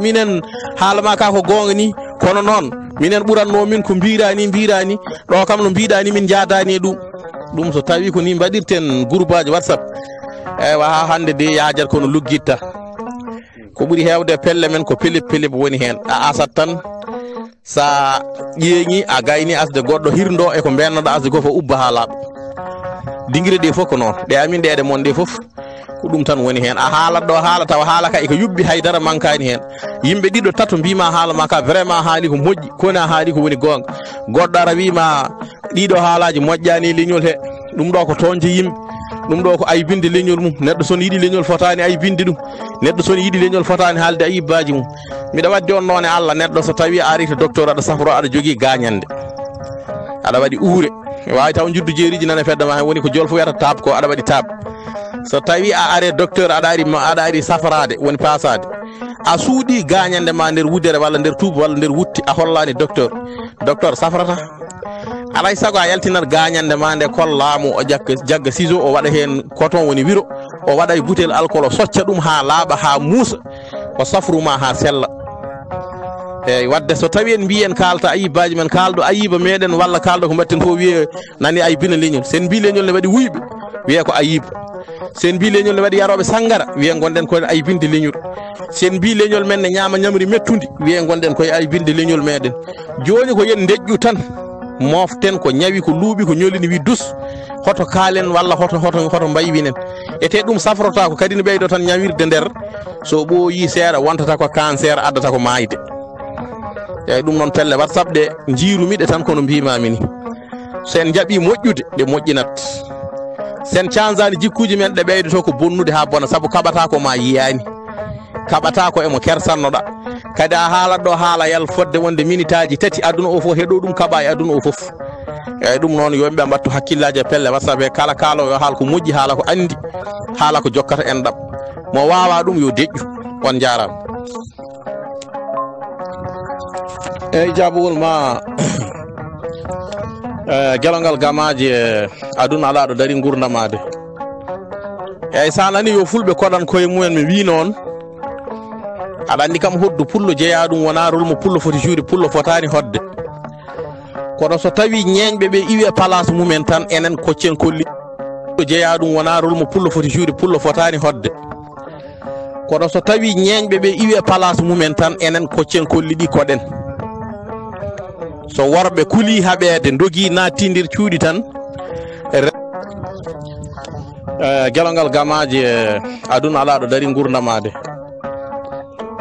Speaker 1: minen haalama ka ko gonga ni kono noon minen ɓuranno min ko mbirani ɗo kam no mbiɗani min jadani e ɗum so tawi ko ni mbaɗirten groupe aji WhatsApp eywa ha hande de yajat kono luggitta ko ɓuuri hewde pelle men ko pelip woni hen a asat tan sa ƴeeñi a gayni asde goɗɗo hirdo e ko bennoɗa asde goo fo ubba ha laaɓa dinguire ɗe fof ko noon ɗe amin ɗeɗe mon ɗe fof ko ɗum tan woni hen a haalat ɗo haala tawa haala ka eko yubbi haydara mankani hen yimɓe ɗiɗo tato mbima haala ma ka vraiment haali ko moƴƴi koni a haali ko woni gonga goɗɗo ara wima ɗiɗo haalaji moƴƴani leñol he ɗum ɗo ko toñde yimɓe ɗum ɗo ko aybinde leñol mum neɗɗo son yiiɗi leñol fotani aybinde ɗum neɗɗo son yiiɗi leñol fotani haalde ayibbaji mum mbiɗa wadde on noon e Allah neɗɗo so tawi a ari to docteur aɗa safro aɗa jogui gañande aɗa waɗi uure wawi taw juddu jeeriji nana feddama hen woni ko jolfo wiyata tab ko aɗa waɗi tab so tawi a are docteur aɗa ari safarade woni pasade a suudi gañande ma nder wudere walla nder tuuba walla nder wutti a hollani docteur safrata alay sago a yaltinat gañande ma nde kollamo o jagga ciseau o waɗa hen coton woni wiro o waɗa e bouteille alcool o socca ɗum ha laaɓa ha muusa o safruma ha sella eyyi wadde so tawi en mbi en kalta ayibaji men kalɗo ayiba meɗen walla kalɗo ko mbatten fof wiye nani ayibina leñol sen mbi leñol ne waɗi wuyɓe wiye ko ayiba sen mbi leñol ne waɗi yaroɓe sangara wiye gonɗen koye ayibinde leñol sen mbi leñol men ne ñama ñamri mettudi wiye gonɗen koye ayibinde leñol meɗen joni ko yen deƴƴu tan moften ko ñawi ko luuɓi ko ñolini wi dus hoto kaalen walla hoto mbaywinen ete ɗum safrota ko kadi ne ɓeydo tan ñawirde nder so ɓooyi seeɗa wontata ko cancer addata ko mayde eyyi ɗum noon pelle whatsapp ɗe jiirumiɗe tan kono mbimami ni sen jaaɓi moƴƴude ɗe moƴƴinat sen canzani jikkuji men ɗe ɓeydoto ko bonnude ha bona saabu kaɓata ko ma yiyani kaɓata ko emo kersannoɗa kadi a haalat ɗo haala yal fodde wonde minute aji tati aduna o fof heɗo ɗum kaɓa e aduna o fof eyyi ɗum noon yomɓe mbattu hakkillaji e pelle whatsapp e kala kaalowo yo haala ko moƴƴi haala ko andi haala ko jokkata en ɗam mo wawa ɗum yo deƴƴu on jarama eyyi jaabugol ma gelongal gamaji e aduna ala ɗo dari gurdamade eyyi sa nani yo fulɓe koɗan koye mumen mi wi noon aɗa andi kam hoddu pullo jeeya ɗum wona rol mo pullo foti juuɗe pullo fotani hodde kono so tawi ñeñɓe ɓe iwi place mumen tan enen koccen kolli jeeya ɗum wona rol mo pullo foti juuɗe pullo fotani hodde kono so tawi ñeñɓe ɓe iwi place mumen tan enen koccen kolli ɗi koɗen so worɓe kuuli haɓede dogui nattidir cuuɗi tan gelongal gamaji e aduna ala ɗo dari gurdamade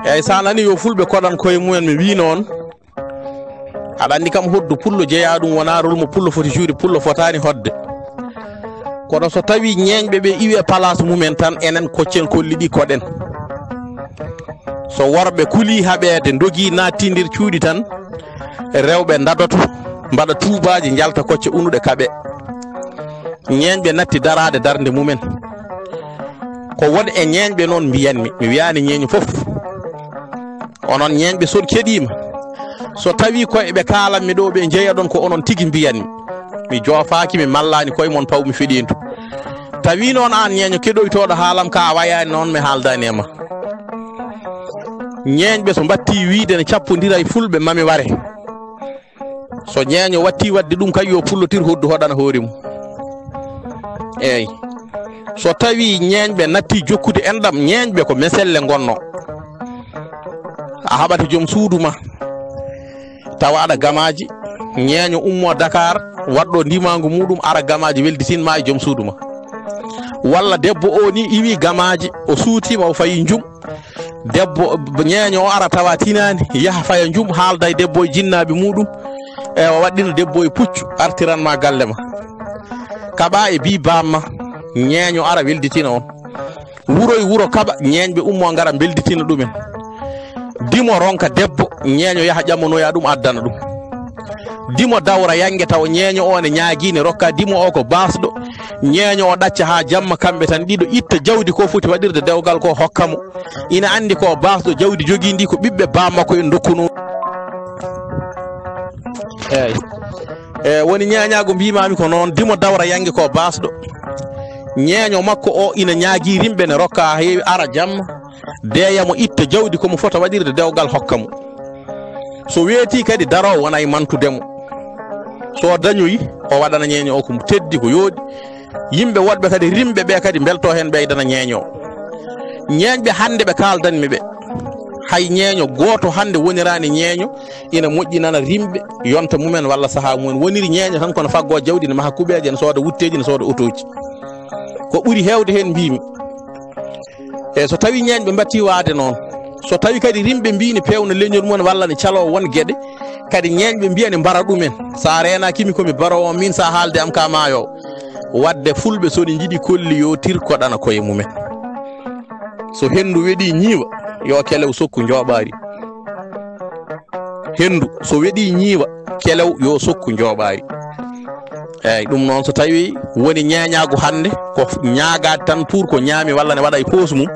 Speaker 1: eyyi sa nani yo fulɓe koɗan koye mumen mi wi noon aɗa andi kam hoddu pullo jeeya ɗum wona rol mo pullo foti juuɗe pullo fotani hodde kono so tawi ñeñɓe ɓe iwi place mumen tan enen koccen kolli ɗi koɗen so worɓe kuuli haɓede dogui nattidir cuuɗi tan rewɓe dadoto mbaɗa tuubaji jalta kocce unuɗe kaɓe ñeñɓe natti darade darde mumen ko woni e ñeñɓe noon mbiyanmi mi wiyani ñeño foof onon ñeñɓe son keɗima so tawi koye ɓe kalanmi ɗo ɓe jeeya ɗon ko onon tigui mbiyanmi mi joofaki mi mallani koye mon pawmi feɗintu tawi noon an ñeño keɗoytoɗo haalam ka a wayani noon mi haaldani e ma ñeñɓe so batti wiide ne cappodira e fulɓe mami ware so ñeño watti wadde ɗum kay yo pullotir hoddu hoɗana hoore mum eyyi so tawi ñeñɓe natti jokkude enɗam ñeñɓe ko meselle gonno a haɓata joom suudu ma tawa aɗa gamaji ñeño ummo Dakar waɗɗo ndimagu muɗum ara gamaji welditinma e joom suudu ma walla debbo o ni iwi gamaji o suutima o fayi jum debbo ñeño o ara tawa tinani yaaha faya jum haalda e debbo e jinnaɓe muɗum e o waɗɗino debbo e puccu artiranma galle ma kaɓa e bi bamma ñeño ara welditina on wuro e wuro kaɓa ñeñɓe ummo gara belditina ɗumen dimo ronka debbo ñeño yaaha ƴammonoya ɗum addana ɗum dimo dawra yangue taw ñeño o ne ñaaguine rokka dimo o ko basɗo ñeño o ɗacca ha jamma kamɓe tan ɗiɗo itta jawdi ko foti waɗirde dewgal ko hokkamo ina andi ko basɗo jawdi jogui ndi ko ɓiɓɓe bammakko en dokkuno eyyi woni ñañago mbimami ko noon dimo dawra yangue ko basɗo ñeño makko o ina ñaagui rimɓe ne rokka ha heewi ara jamma deyamo itta jawdi komo fota waɗirde dewgal hokkamo so weeti kadi daro wona e mantudemo so dañoyi o waɗana ñeño o ko teddi ko yooɗi yimɓe woɗɓe kadi rimɓe ɓe kadi belto hen ɓeydana ñeño ñeñɓe hande ɓe kaldanmi ɓe hay ñeño goto hande wonirani ñeño ina moƴƴinana rimɓe yonta mumen walla saaha mumen woniri ñeño tan kono faggo jawdi ne maha kuɓeje ne sooda wutteji ne sooda otoji ko ɓuuri hewde hen mbimi e so tawi ñeñɓe batti waade noon so tawi kadi rimɓe mbini pewna leñol mumen walla ne calo won gueɗe kadi ñeñɓe mbiya ne mbara ɗumen sa renakimi komi barowo min sa haalde am ka maayo wadde fulɓe soni jiiɗi kolli yo tirkoɗana koye mumen so hendu weeɗi ñiiwa yo kelew sokku jooɓaari hendu so weeɗi ñiiwa kelew yo sokku jooɓaari eyyi ɗum noon so tawi woni ñeñagu hande ko ñagade tan pour ko ñaami walla ne waɗa e poos mum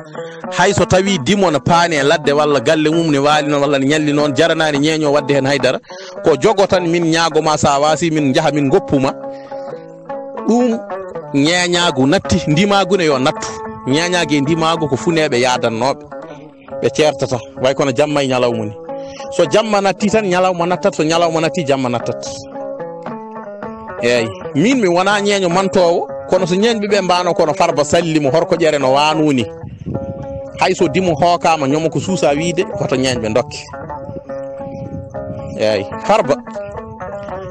Speaker 1: hay so tawi dimo ne paani e ladde walla galle mum ne waali noon walla ne ñalli noon jaranani ñeño wadde hen haydara ko jogo tan min ñagoma sa wasi min jaaha min goppuma ɗum ñeñagu natti ndimagu ne yo nattu ñeñague ndimagu ko funeɓe yadannoɓe ɓe certata way kono jamma e ñalawma ni so jamma natti tan ñalawma nattat so ñalawma natti jamma nattat eyyi min mi wona ñeño mantowo kono so ñeñɓe ɓe mbano kono Farba sallimo horko ƴere no wanuni hay so dimo hookama ñoma ko suusa wiide koto ñeñɓe dokki eyyi Farba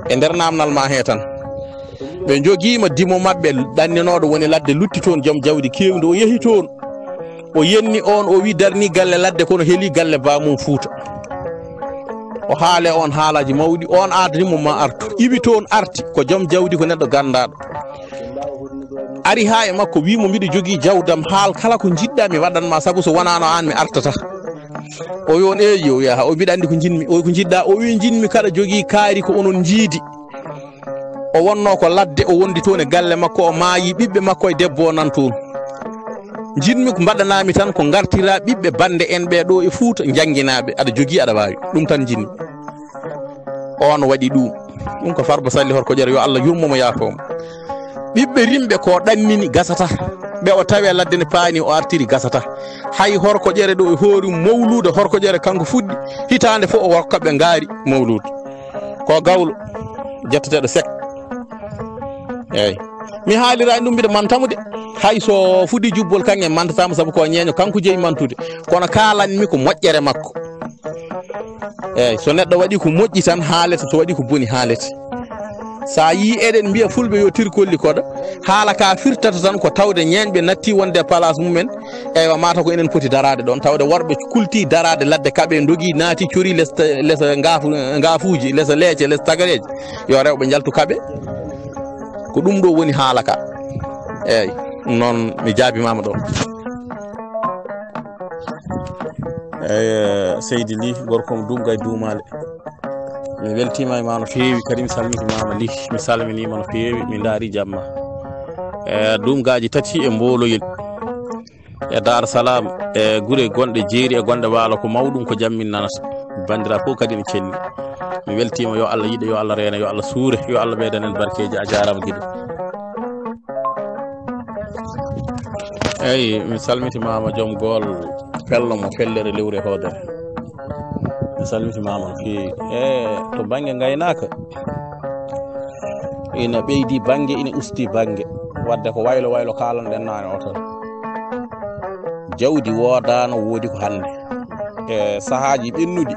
Speaker 1: e nder namdal ma he tan ɓe joguima dimo mabɓe ɗanninoɗo woni ladde lutti toon joom jawdi kewdi o yeehi toon o yenni on o wi darni galle ladde kono heeli galle bamum Fuuta o haale on haalaji mawɗi on ardimo ma artu iwi toon arti ko joom jawdi ko neɗɗo gandaɗo ari ha e makko wimo mbiɗo jogui jawdam haal kala ko jiɗɗa mi waɗanma saabu so wonano an mi artata o yon eyi o yaha o mbiɗa andi ko jinmi o ko jiɗɗa o wi jinmi kada jogui kaari ko onon jiidi o wonno ko ladde o wondi toon e galle makko o maayi ɓiɓɓe makko e debbo nan toon jinmi ko mbaɗanami tan ko gartira ɓiɓɓe bande en ɓe ɗo e Fuuta jangguinaɓe aɗa jogui aɗa wawi ɗum tan jinmi on waɗi ɗum ko Farba Salli horko ƴere yo Allah yurmomo yaafomo ɓiɓɓe rimɓe ko ɗannini gasata ɓe o tawi ladde ne paani o artiri gasata hay horko ƴere ɗo e hoori mawlude horko ƴere kanko fuɗɗi hitande fof o wakkaɓe ngaari mawlude ko gawlo jetteteɗo sek eyyi mi haalirani ɗum mbiɗa mantamo de hay so fuɗɗi jubbol kanko e mantatamo saabu ko ñeño kanko jeeyi mantude kono kalanmi ko moƴƴere makko eyyi so neɗɗo waɗi ko moƴƴi tan haalete so waɗi ko boni haalete sa yi eɗen mbiya fulɓe yo tirkolli koɗo haala ka firtata tan ko tawde ñeñɓe natti wonde e place mumen eywa mata ko enen poti darade ɗon tawde worɓe kulti darade ladde kaɓe dogui naati cori lesa ngafuji lesa leece lesa tagareje yo rewɓe jaltu kaɓe ko ɗum ɗo woni haala ka eyyi noon mi jaabimama ɗo eyyi Seydi Ly gorko mo Dumga e Dumale mi weltima e ma no feewi kadi mi salmitimama Ly mi salminima no feewi mi daari jamma e Dumgaji tati e Mboloyel e Dar Salam e guure gonɗe jeeri e gonɗe waalo ko mawɗum ko jammin nanata bandira fof kadi ne celli mi weltima yo Allah yiɗa yo Allah reena yo Allah suure yo Allah ɓeydanen barkeji a jarama guiɗo eyyi mi salmitimama joom gool fello mo fellere lewre hoodere mi salmitimama no feewi to banggue gaynaka ina ɓeydi banggue ina usti banggue wadde ko waylo waylo kalanɗen nane o tan jawdi woodano woodi ko hande e sahaji ɓennuɗi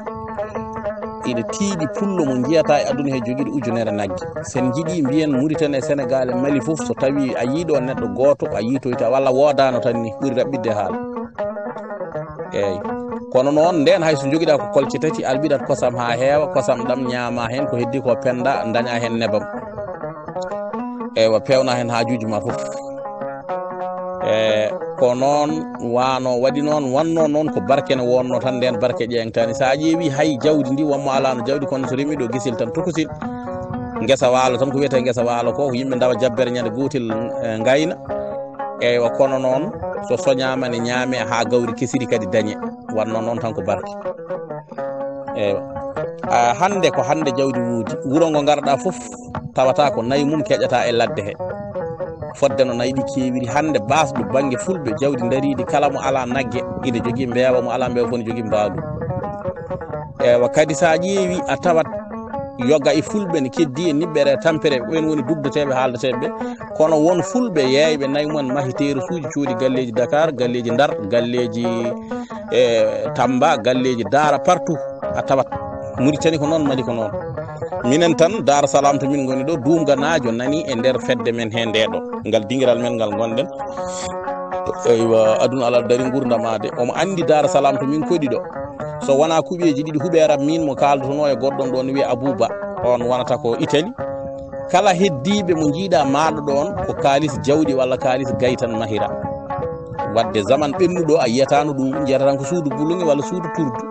Speaker 1: ina tiiɗi pullo mo jiyata e aduna he joguiɗo ujunere naggue sen jiiɗi mbiyen Mauritanie e Sénégal e Mali foof so tawi a yiiɗo neɗɗo goto a yiitoyta walla woodano tan ni ɓuuri raɓɓidde haala eyyi kono noon nden hayso joguiɗa ko kolce tati alɓiɗat kosam ha heewa kosam ɗam ñaama hen ko heddi ko penda daña hen nebam eywa pewna hen hajuji ma foof ko noon wano waɗi noon wanno noon ko barke ne wonno tan nden barke ƴeeŋtani sa ƴeewi hay jawdi ndi wonmo alano jawdi kono so remi ɗo guisil tan tokosil guesa waalo tan ko wiyete guesa waalo ko yimɓe dawa jabbere ñande gotel gayna eywa kono noon so soñama ne ñaame ha gawri kesiri kadi dañe wanno noon tan ko barke eywa hande ko hande jawdi wuudi wuro ngo garɗa foof tawata ko nayi mum keƴata e ladde he fodde no nayi ɗi keewiri hande basɗo banggue fulɓe jawdi dariɗi kala mo ala naggue ina jogui mbeewa mo ala mbeewa fof ne jogui mbaadu eywa kadi sa ƴeewi a tawat yoga e fulɓe ne keddi e niɓɓere tampere ɓen woni dugdeteɓe haaldeteɓe ɓe kono won fulɓe yeeyɓe nayi mumen mahiteru suuji coodi galleji Dakar galleji Ndar galleji Tamba galleji Daara partout a tawat Mauritanie ko noon Mali ko noon minen tan Dar Salam to min goni ɗo Dumga naajo nani e nder fedde men he ndeɗo ngal dingiral men ngal gonɗen eywa aduna ala dari gurdamade omo andi Dar Salam to min koɗi ɗo so wona kuɓeji ɗiɗi huɓeram min mo kaldotono e goɗɗon ɗo ne wiye Abouba on wonata ko Italie kala heddiɓe mo jiiɗa maɗo ɗon ko kalis jawɗi walla kalis gaytan mahira wadde zaman ɓennuɗo a yiyatano ɗum jiyata tan ko suudu bulungi walla suudu turdu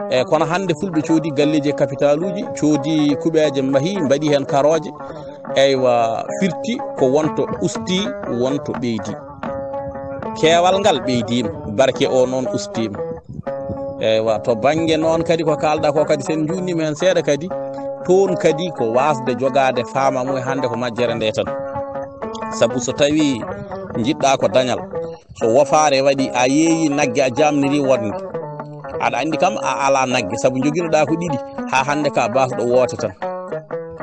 Speaker 1: e kono hande fulɓe coodi galleji e capital uji coodi kuɓeje maahi mbaɗi hen karoje eywa firti ko wonto usti wonto ɓeydi keewal ngal ɓeydima barke o noon ustima eywa to banggue noon kadi ko kalɗa ko kadi sen jurnima hen seeɗa kadi toon kadi ko wasde jogade fama mum hande ko majjere nde tan saabu so tawi jiɗɗa ko dañal so wofare waɗi a yeeyi nagge a jamniri wonde aɗa andi kam a ala nagge saabu joguinoɗa ko ɗiɗi ha hande ka basɗo woote tan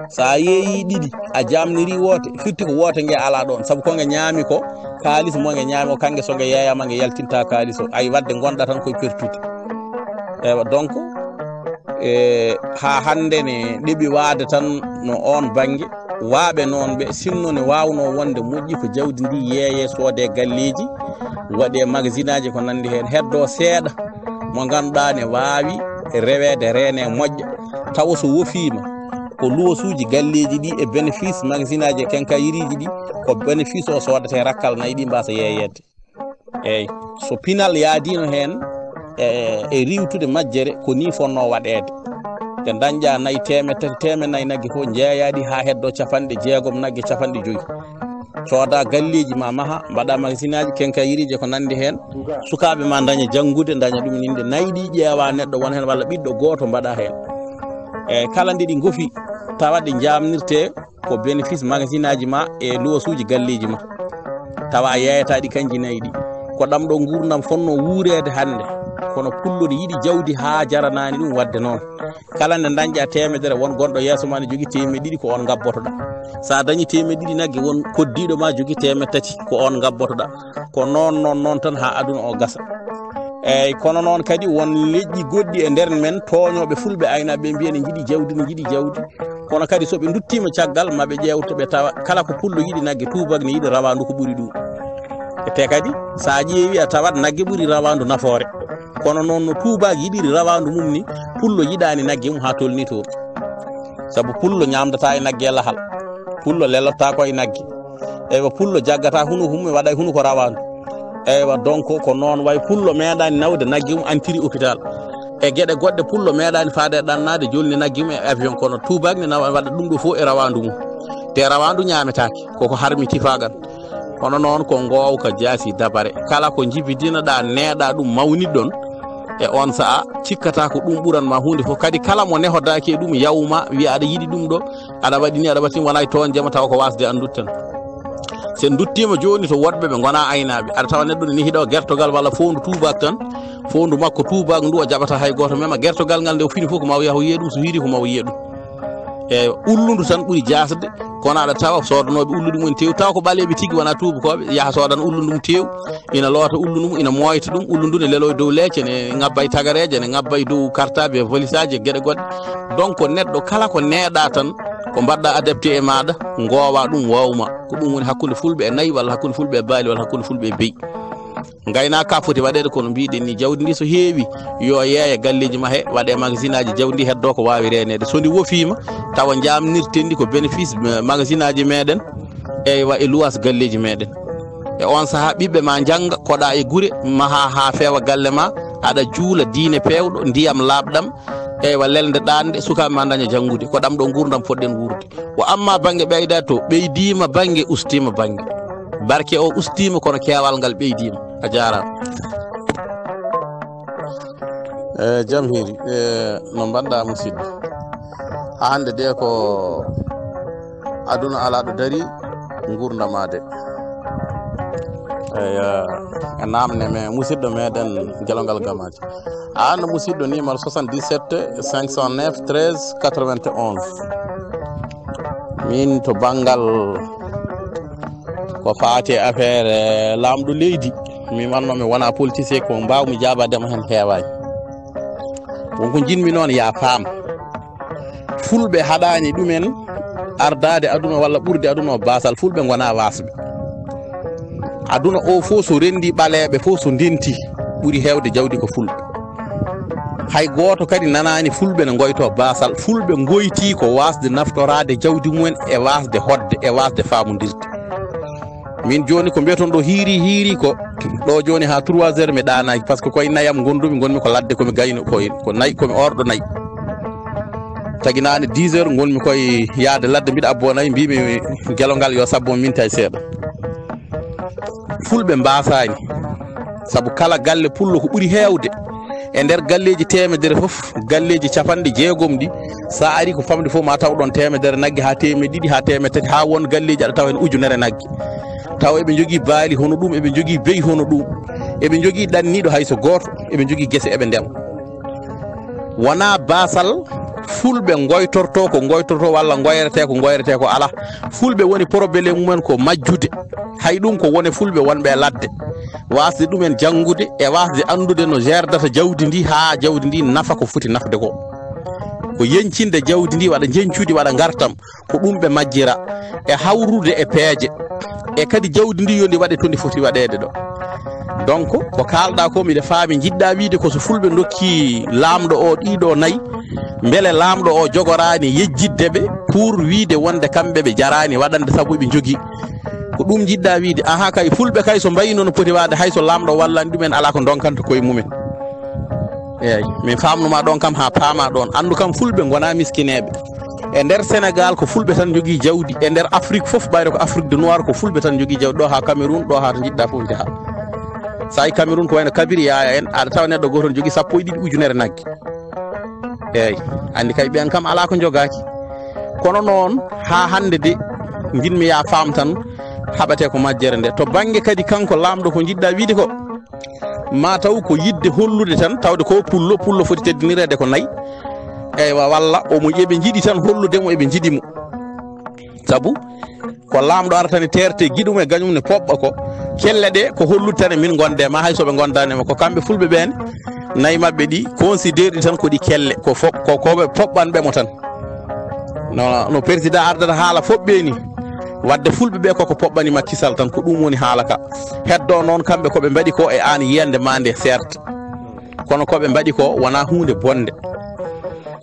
Speaker 1: sa yeeyi ɗiɗi a jamniri woote firti ko woote nge ala ɗon saabu ko nge ñaami ko kalis mo nge ñaami o kange so nge yeeyama nge yaltinta kalis o ay wadde gonɗa tan koye pertude ewa donc ha hande ne ɗeɓi waade tan no on banggue waaɓe noon ɓe sinno ne wawno wonde moƴƴi ko jawdi ndi yeeye soode galleji waɗe magasin aji ko nandi hen heddo seeɗa mo ganduɗa ne wawi rewede rene moƴƴa taw so wofima ko luwosuji galleji ɗi e bénéfice magasin aji kenkayiriji ɗi ko bénéfice o sodate rakkal nayyi ɗi mbasa yeyede eyyi so pinal yaadino hen e riwtude majjere ko ni fonno waɗede te dañƴa nayyi temen nayyi nagge fof jeeyaɗi ha heddo capanɗe jeegom nagge capanɗe joyyi cooda galleji ma maaha mbaɗa magasin aji kenkayiriji ko nandi hen sukaɓe ma daña janggude daña ɗum ninde nayyi ɗi ƴeewa neɗɗo won hen walla ɓiɗɗo goto mbaɗa hen e kala nde ɗi goofi tawa ɗe jamnirte ko bénéfice magasin aji ma e luwasuji galleji ma tawa yeyataɗi kanji nayyi ɗi ko ɗam ɗo gurdam fonno wuurede hande kono pullude yiɗi jawdi ha jaranani ɗum wadde noon kala nde dañƴa temedere won gonɗo yeeso ma ne jogui temedde ɗiɗi ko on gabbotoɗa sa dañi temedde ɗiɗi naggue won koddiɗo ma jogui temedde tati ko on gabbotoɗa ko noon tan ha aduna o gasa eyyi kono noon kadi won leƴƴi goɗɗi e nder men toñoɓe fulɓe aynaɓe mbiya ne jiiɗi jawdi kono kadi soɓe duttima caggal maɓe ƴewta ɓe tawa kala ko pullo yiɗi naggue tubak ne yiɗi rawandu ko ɓuuri ɗum te kadi sa ƴeewi a tawat naggue ɓuuri rawandu nafoore kono noon no tubak yiɗiri rawandu mum ni pullo yiɗani naggue mum ha tolni toon saabu pullo ñamdata e naggue lahal pullo lelotta koye naggue eywa pullo jaggata huno hum waɗa huno ko rawandu eywa donc ko noon way pullo meeɗani nawde naggue mum antiri hôpital e gueɗe goɗɗe pullo meeɗani faade ɗannade jolni naggue mum e avion kono tubak ne nawa waɗa ɗum ɗo fof e rawandu mum te rawandu ñametaki koko harmi tifagan kono noon ko gowka jaasi dabare kala ko jibidinaɗa neeɗa ɗum mawniɗon e on saaha cikkata ko ɗum ɓuranma hunde fof kadi kala mo nehodaki e ɗum yawma wiya aɗa yiiɗi ɗum ɗo aɗa waɗi ni aɗa waɗi wona toon jama taw ko wasde andude tan sen duttima joni to woɗɓe ɓe gona aynaɓe aɗa tawa neɗɗo ne hiiɗo guertogal walla fondu tubak tan fondu makko tubak ndu o jaɓata hay goto mema guertogal ngal nde o fini fof ko ma wiya o yiya ɗum so hiiri ko ma o yiya ɗum e ulludu tan ɓuuri jasde kono aɗa tawa sodanoɓe ulludu mum tew taw ko ɓaleɓe tigui wona tubakoɓe yaaha sodan ulludu mum tew ina loota ulludu mum ina moyta ɗum ulludu ne lelo dow leecce ne ngabba e tagareje ne ngabba e dow cartable e valise aji e gueɗe goɗɗe donc neɗɗo kala ko neeɗa tan ko mbaɗɗa adapté e maɗa gowa ɗum wawma ko ɗum woni hakkude fulɓe e nayyi walla hakkude fulɓe e baali walla hakkude fulɓe e beyi gaynaka foti waɗede kono mbiɗen ni jawdi ndi so heewi yo yeeya galleji ma he waɗe magasin aji jawdi ndi heddo ko wawi renede so ndi wofima tawa jamnirten ndi ko bénéfice magasin aji meɗen eywa e luwas galleji meɗen e on saaha ɓiɓɓe ma jangga koɗa e guure maha ha feewa galle ma aɗa juula diine pewɗo ndiyam labɗam eywa lelde ɗande sukaɓe ma daña janggude ko ɗam ɗo gurdam poɗɗen wurde o amma banggue ɓeyda to ɓeydima banggue ustima banggue barke o ustima kono keewal ngal ɓeydima a jarama jaam hiiri no mbaɗɗa musidɗo hande de ko aduna ala ɗo daari gurdamade e namne me musidɗo meɗen guelongal gamaji an musidɗo numéro 77 509 13 91 min to banggal ko faati affaire lamɗo leydi mi wannomi wona politicien ko mbawmi jabadema hen heewani wonko jinmi noon ya faam fulɓe haɗani ɗumen ardade aduna walla ɓurde aduna o basal fulɓe gona wasɓe aduna o fof so rendi ɓaleɓe fof so ndenti ɓuuri hewde jawdi ko fulɓe hay goto kadi nanani fulɓe ne goyto basal fulɓe goyti ko wasde naftorade jawdi mumen e wasde hodde e wasde famodirde min joni ko mbiyaton ɗo hiiri ko ɗo joni ha 3 heures mi ɗanaki par ce que koye nayam gondumi gonmi ko ladde komi gayno ko nayi komi orɗo nayi taginani 10 heures gonmi koye yaade ladde mbiɗa abbonayi mbimi gelongal yo sabbo min tay seeɗa fulɓe mbasani saabu kala galle pullo ko ɓuuri hewde e nder galleji temedere foof galleji capanɗe jeegom ɗi sa ari ko famde fof ma taw ɗon temedere naggue ha temedde ɗiɗi ha temedde tati ha won galleji aɗa taw hen ujunere naggue taw eɓe jogui baali hono ɗum eɓe jogui beyi hono ɗum eɓe jogui ɗanniɗo hayso goto eɓe jogui guese eɓe ndema wona basal fulɓe goytorto ko goytorto walla goyrete ko ala fulɓe woni probléme mumen ko majjude hay ɗum ko woni fulɓe wonɓe ladde wasde ɗumen janggude e wasde andude no gerdata jawdi ndi ha jawdi ndi nafa ko foti nafde ko yencinde jawdi ndi waɗa jencude waɗa gartam ko ɗum ɓe majjira e hawrude e peeje e kadi jawdi ndi yondi waɗe to ndi foti waɗede ɗo donc ko kalɗa ko miɗa faami jiɗɗa wiide ko so fulɓe dokki lamɗo o ɗiɗo nayyi beele lamɗo o jogorani yejjiddeɓe pour wiide wonde kamɓe ɓe jarani waɗande saabu ɓe jogui ko ɗum jiɗɗa wiide aha kay fulɓe kay so mbayi noon poti wade hayso lamɗo wallani ɗumen ala ko donkanta koye mumen eyyi min famnuma ɗon kam ha paama ɗon andu kam fulɓe gona miskineɓe e nder Sénégal ko fulɓe tan jogui jawdi e nder Afrique foof ɓayde ko Afrique du Noir ko fulɓe tan jogui jawdi ɗo ha Cameroun ɗo ha to jiɗɗa foof jaaha sa yi Cameroun ko wayno Kabiri Yaya en aɗa tawa neɗɗo goto jogui 12 ujunere naggue eyyi andi kay ɓen kam ala ko jogaki kono noon ha hande de jinmi ya faam tan haɓate ko majjere nde to banggue kadi kanko lamɗo ko jiɗɗa wiide ko ma taw ko yidde hollude tan tawde ko pullo foti teddinirede ko nayyi eywa walla omo eɓe jiiɗi tan holludemo eɓe jiiɗimo saabu ko lamɗo arata ne terte guiɗum e gañum ne poɓɓa ko kelle ɗe ko hollude tan e min gonde ma hay soɓe gondanima ko kamɓe fulɓe ɓen nayyi mabɓe ɗi considére ɗi tan ko ɗi kelle koɓe poɓɓanɓemo tan no président ardata haala foɓɓe ni wadde fulɓe ɓe koko poɓɓani Macky Sall tan ko ɗum woni haala ka heddo noon kamɓe koɓe mbaɗi ko e an yiyande ma nde certes kono koɓe mbaɗi ko wona hunde bonde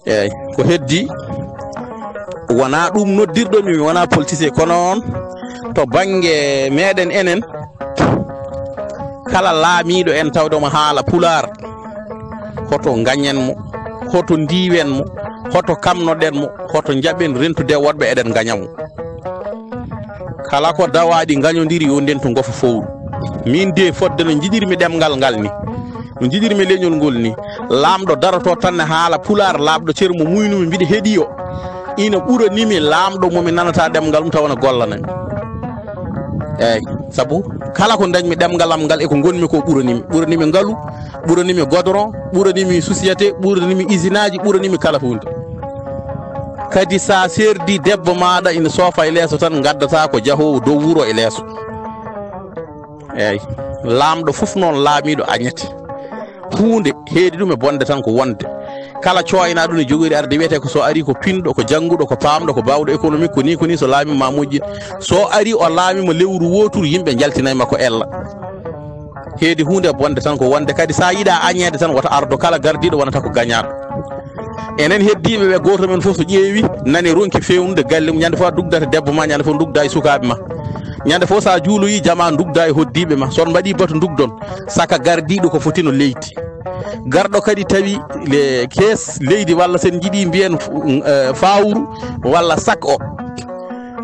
Speaker 1: eyyi ko heddi wona ɗum noddirɗo mi wona politicien kono on to banggue meɗen enen kala laamiɗo en tawdemo haala pular hoto gañenmo hoto ndiwenmo hoto kamnoɗenmo hoto jaɓen rentude woɗɓe eɗen gañamo kala ko dawaɗi gañodiri yo nden to gofa fowru min de fodde no jiɗirmi ɗemgal ngal ni no jiɗirmi leñol ngol ni lamɗo daroto tan ne haala pular labɗo ceeru mo muynumi mbiɗa heeɗi o ina ɓuranimi lamɗo momi nanata ɗemgal mum tawana gollanami eyyi saabu kala ko dañmi ɗemgalam ngal eko gonmi ko ɓuranimi ngaalu ɓuranimi goudron ɓuranimi société ɓuranimi usine aji ɓuranimi kala hunde kadi sa serdi debbo maɗa ina soofa e leeso tan gaddata ko jahowo dow wuuro e leeso eyyi lamɗo foof noon laamiɗo añete hunde heedi ɗum e bonde tan ko wonde kala coyna ɗum ne jogori arde wiyete ko so ari ko pinɗo ko jangguɗo ko pamɗo ko bawɗo économique ko ni so laamima moƴƴi so ari o laamima lewru woturu yimɓe jaltinayma ko ella heedi hunde e bonde tan ko wonde kadi sa yiiɗa añede tan woto ardo kala gardiɗo wonata ko gañaɗo enen heddiɓe ɓe goto men foof so ƴeewi nani ronki fewnude galle mum ñande fof dugdata debbo ma ñande fof dugda e sukaɓe ma ñande fof sa juuloyi jama dugda e hoddiɓe ma son mbaɗi batu dugdon saka gardiɗo ko fotino leydi garɗo kadi tawi le kees leydi walla sen jiiɗi mbiyen fawru walla sac o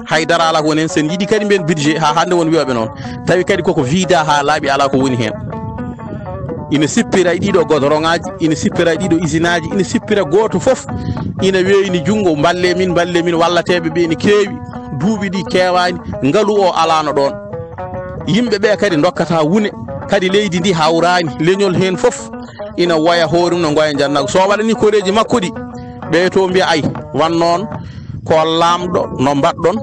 Speaker 1: haydara ala ko woni hen sen jiiɗi kadi mbiyen budget ha hande won wiyaɓe noon tawi kadi koko vida ha laaɓi ala ko woni hen ina sippira e ɗiɗo goudron ngaji ina sippira e ɗiɗo usine aji ina sippira goto foof ina weyni junggo balle min wallateɓe ɓe ne keewi duuɓi ɗi kewani ngaalu o alano ɗon yimɓeɓe kadi dokkata wune kadi leydi ndi hawrani leñol hen foof ina waya hoore mum no goya jannago so waɗani koreji makko ɗi ɓe to mbiya ay wan noon ko lamɗo no mbaɗɗon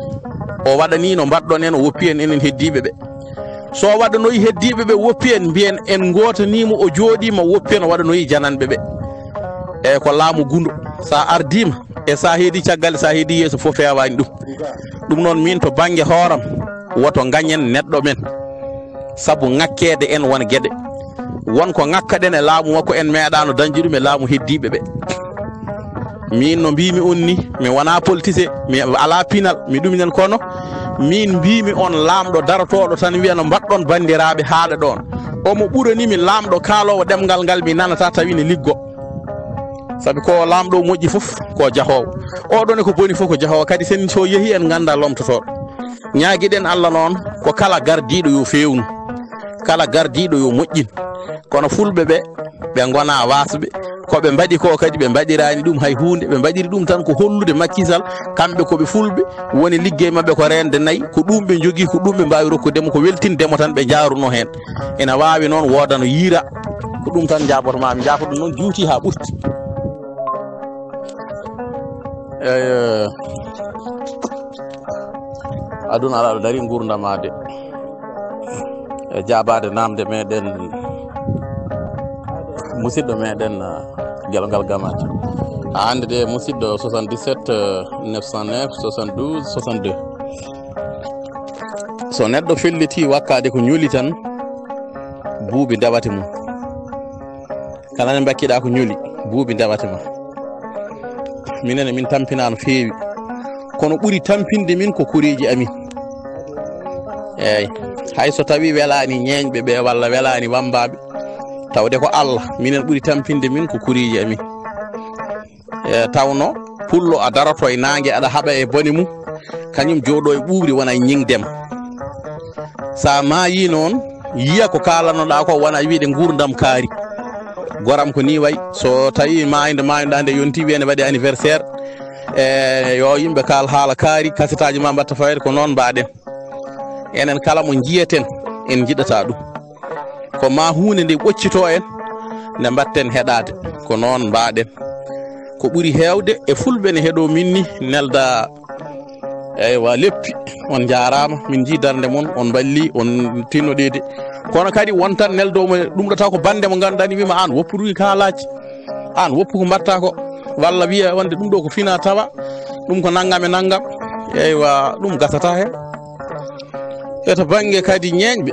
Speaker 1: o waɗani no mbaɗɗon en o woppi en enen heddiɓe ɓe so waɗanoyi heddiɓe ɓe woppi en mbiyen en gotanimo o jooɗima woppi en o waɗanoyi jananɓe ɓe eyyi ko laamu gundo sa ardima e sa heedi caggal sa heedi yeeso fof fewani ɗum noon min to banggue hooram woto gañen neɗɗo men saabu ŋakkede en won gueɗe wonko ŋakkaɗen e laamu makko en meeɗano dañde ɗum e laamu heddiɓe ɓe min no mbimi on ni mi wona politicien mi ala pinal mi ɗuminen kono min mbimi on lamɗo darotoɗo tan wiya no mbaɗɗon bandiraɓe haaɗa ɗon omo ɓuranimi lamɗo kaalowo ɗemgal ngal mi nanata tawi ne liggo sabi ko lamɗo moƴƴi fof ko jahowo oɗon e ko boni fof ko jahowo kadi sen so yeehi en ganda lomtotoɗo ñaaguiɗen Allah noon ko kala gardiɗo yo fewnu kala gardiɗo yo moƴƴin kono fulɓe ɓe gona wasɓe koɓe mbaɗi ko kadi ɓe mbaɗirani ɗum hay hunde ɓe mbaɗiri ɗum tan ko hollude makkisal kamɓe koɓe fulɓe woni liggey mabɓe ko rende nayyi ko ɗum ɓe jogui ko ɗum ɓe mbawi rokkudemo ko weltindemo tan ɓe jaruno hen ina wawi noon wodano yiira ko ɗum tan jaɓotomami jaafo ɗum noon juuti ha ɓurti aduna aɗa dari gurdamade e jabade namde meɗen musidɗo meɗen gelgal gamati hande de musidɗo 77 909 72 62 so neɗɗo felliti wakkade ko ñuuli tan buubi dawate mum kala ne bakkiɗa ko ñuuli buubi dawate ma minene min tampina no feewi kono ɓuri tampinde min ko kureji amin eyyi hay so tawi welani ñeeñɓe ɓe walla welani wambaɓe tawde ko Allah minen ɓuri tampinde min ko kureji amin tawno pullo a daroto e nangue aɗa haaɓa e bone mum kañum jooɗo e ɓuuri wona ñingdema sa maayi noon yiya ko kalanoɗa ko wona wiide gurdam kaari goram ko ni way so tawi maynoɗa nde yonti wiyene waɗi anniversaire yo yimɓe kal haala kaari kasetaji ma mbatta fawede ko noon mbaɗen enen kala mo jiyeten en jiɗata ɗum ko ma hunde nde ɓoccito en nde mbatten heɗade ko noon mbaɗen ko ɓuri hewde e fulɓe ne heeɗo minni nelda eywa leppi on jarama min ji darde mon on balli on tinnoɗede kono kadi wontan neldomo ɗumɗota ko bande mo ganduɗa ni wima an woppu ɗum kaalaji an woppu ko mbatta ko walla wiya wonde ɗum ɗo ko fina tawa ɗum ko naggam e naggam eywa ɗum gasata hen eto banggue kadi ñeeñɓe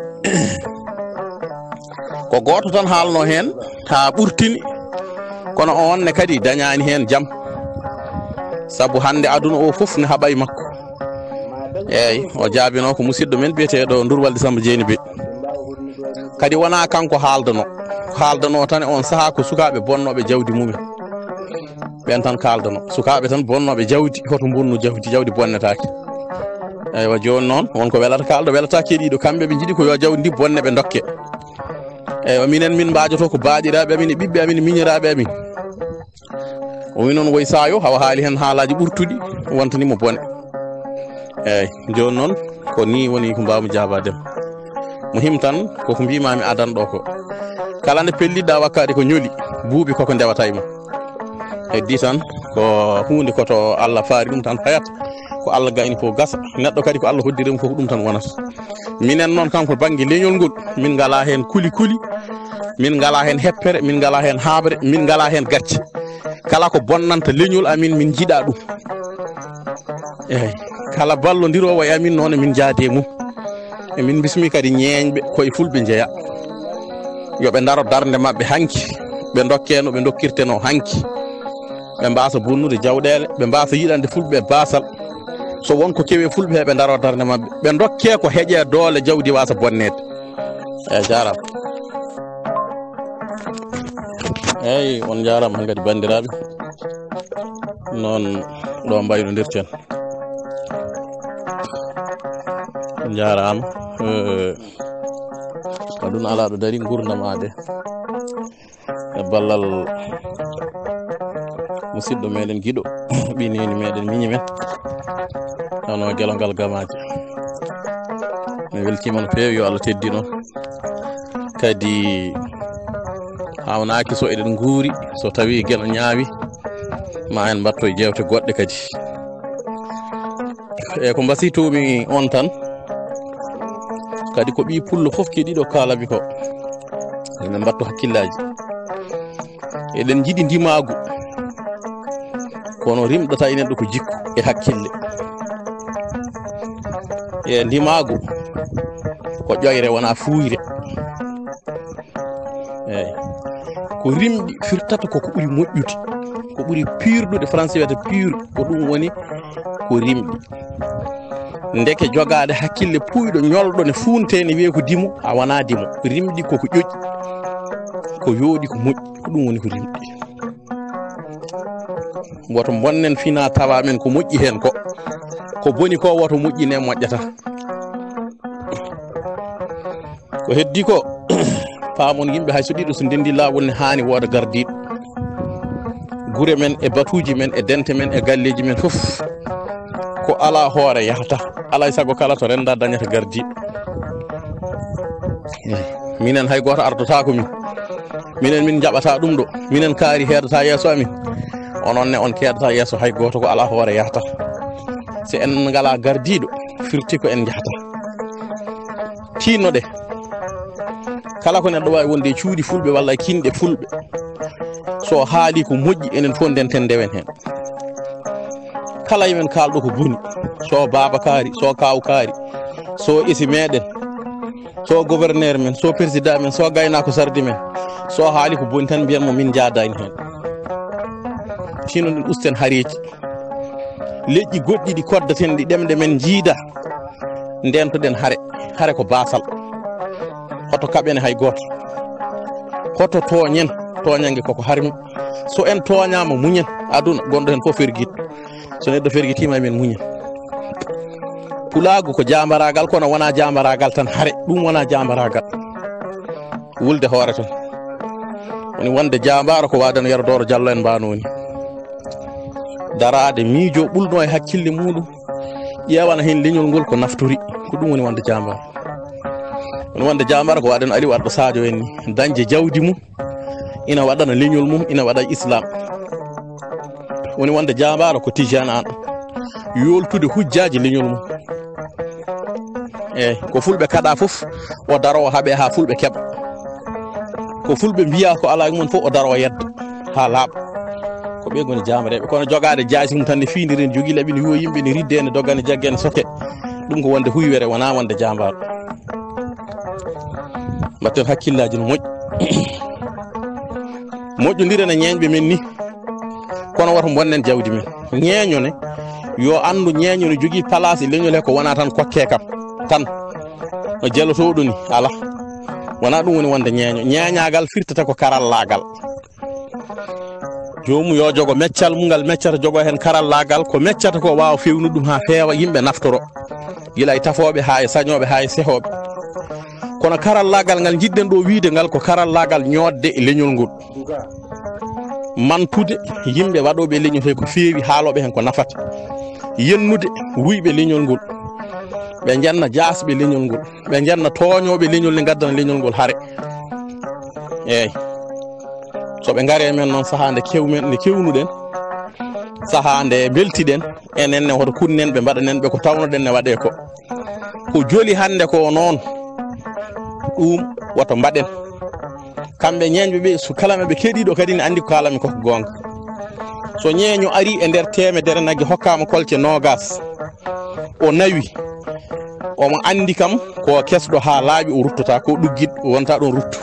Speaker 1: ko goto tan haalno hen ha ɓurtini kono onne kadi dañani hen jaam saabu hande aduna o foof ne haaɓay makko eyyi o jaabino ko musidɗo men biyeteɗo Durwalde Samba Jeenibe kadi wona kanko haaldano tan on saaha ko sukaɓe bonnoɓe jawdi mumen ɓen tan kaldano sukaɓe tan bonnoɓe jawdi hoto bonnu jawdi bonnetake eywa joni noon wonko welata kalɗo welata keeɗiɗo kamɓe ɓe jiiɗi ko yo jawdi ndi bonne ɓe dokke eywa minen min mbajoto ko baaɗiraɓe amin e ɓiɓɓe amin e miñiraɓe amin o wi noon woy sayo hawa haali hen haalaji ɓurtuɗi wontanimo bone eyyi joni noon ko ni woni ko mbawmi jabadem muhim tan koko mbimami adanɗo ko kala nde pelliɗɗa wakkade ko ñooli buubi koko ndewata ma heddi tan ko hunde koto Allah faari ɗum tan fayata ko Allah gayni ko gasa neɗɗo kadi ko Allah hoddirimo fof ɗum tan wonata minen noon kanko banggue leñol ngol min ngala hen kuli min ngala hen heppere min ngala hen haɓre min ngala hen gacce kala ko bonnanta leñol amin min jiiɗa ɗum eyyi kala ballodirowo e amin noon min jaade mum emin bismi kadi ñeeñɓe koye fulɓe jeeya yoɓe daro darde mabɓe hanki ɓe dokkeno ɓe dokkirteno hanki ɓe mbasa bonnude jawɗele ɓe mbasa yiɗande fulɓe basal so wonko kewe fulɓe ɓe daro darde mabɓe ɓe dokke ko heeƴe doole jawdi wasa bonnede eyyi jarama eyyi on jarama han kadi bandiraɓe noon ɗo mbaynodirten jarama aduna ala ɗo dari gurdam ade e ballal musidɗo meɗen guiɗo ɓinini meɗen miñi men hono gelongal gamaji mi weltima no fewi yo Allah teddi noon kadi hawnaki so eɗen guuri so tawi gueɗo ñaawi ma en mbatto e jewte goɗɗe kadi e ko mbasitomi on tan kadi ko ɓi pullo foof keeɗiɗo kaalabi ko eɗen mbatto hakkillaji eɗen jiiɗi ndimagu kono rimɗata e neɗɗo ko jikku e hakkille e ndimagu ko ƴoyre wona fuuyre eyyi ko rimɗi firtata koko ɓuuri moƴƴude ko ɓuuri pirdude français wiyata pur ko ɗum woni ko rimɗi ndeke jogade hakkille puyɗo ñolɗo ne funte ne wiye ko dimo a wona dimo rimɗi koko ƴoƴƴi ko yooɗi ko moƴƴi ko ɗum woni ko rimɗi woto bonnen fina tawa men ko moƴƴi hen ko boni ko woto moƴƴine moƴƴata ko heddi ko paamon yimɓe hay so ɗiɗo so ndendi lawol ne hani wooda gardiɗo gure men e batuji men e dente men e galleji men fof ko ala hoore yahata alay sago kala to renda dañata gardiɗo minen hay goto ardotako minen min jaɓata ɗum ɗo minen kaari heedata yeeso amin ononne on keedata yeeso hay goto ko ala hoore yahata si en ngala gardiɗo firti ko en jahata tinnoɗe kala ko neɗɗo wawi wonde cuuɗi fulɓe walla kinɗe fulɓe so haali ko moƴƴi enen fof ndenten ndewen hen kala yimen kalɗo ko boni so baba kaari so kaw kaari so isi meɗen so gouverneur men so président men so gaynako sardi men so haali ko boni tan mbiyanmo min jadani hen tinoɗen usten haareji leƴƴi goɗɗi ɗi koddaten ɗi ɗemɗe men jiida ndentoɗen haare ko basal hoto kaɓene hay goto hoto toñen toñangue koko harmi so en toñama muñen aduna gonɗo hen fof ferguit so neɗɗo ferguitima men muñen pulagu ko jambaragal kono wona jambaragal tan haare ɗum wona jambaragal wulde hoore tan woni wonde jambaro ko wadano yarodoro Diallo en mbanoni darade miijo ɓulɗo e hakkille muɗum ƴewana hen leñol ngol ko naftori ko ɗum woni wonde jambaro woni wonde jambaro ko waɗano Aliou Arɗo Sadio en ni dañde jawdi mum ina waɗana leñol mum ina waɗa islam woni wonde jambaro ko Tijane an yoltude hujjaji leñol mum eyyi ko fulɓe kaɗa fof o darowo haaɓe ha fulɓe keɓa ko fulɓe mbiya ko ala mum fof o darowo yedda ha laaɓa ko ɓe goni jamareɓe kono jogade jaasi mum tan ne fiidiri ne jogui laaɓi ne wiyo yimɓe ne ridde ne dogga ne jagge ne soke ɗum ko wonde huywere wona wonde jambaro mbatten hakkillaji no moƴƴi moƴƴodiren e ñeeñɓe men ni kono woto bonnen jawdi men ñeeñone yo andu ñeeño ne jogui place e leñol he ko wona tan kokke kam tan no jeelotoɗo ni ala wona ɗum woni wonde ñeeño ñeeñagal firtata ko karallagal jomum yo jogo meccal mungal meccata jogo hen karallagal ko meccata ko wawa fewnude ɗum ha feewa yimɓe naftoro gila e tafoɓe ha e sañoɓe ha e sehoɓe kono karallagal ngal jiɗɗen ɗo wiide ngal ko karallagal ñodde e leñol ngol mantude yimɓe waɗoɓe leñol he ko feewi haaloɓe hen ko nafata yennude wuyɓe leñol ngol ɓe jenna jasɓe leñol ngol ɓe jenna toñoɓe leñol ne gaddana leñol ngol haare eyyi soɓe gaari men noon saaha nde kewmen nde kewnuɗen saaha nde beltiɗen enenne hoto kunnen ɓe mbaɗanen ɓe ko tawnoɗen ne waɗe ko joli hande ko noon ɗum woto mbaɗen kamɓe ñeeñɓe ɓe so kala ɓe keeɗiɗo kadi ne andi ko kalami koko gonga so ñeeño ari e nder temedere naggue hokkama kolce nogas o nawi omo andi kam ko kesɗo ha laaɓi o ruttata ko ɗugguiɗo wonta ɗon ruttu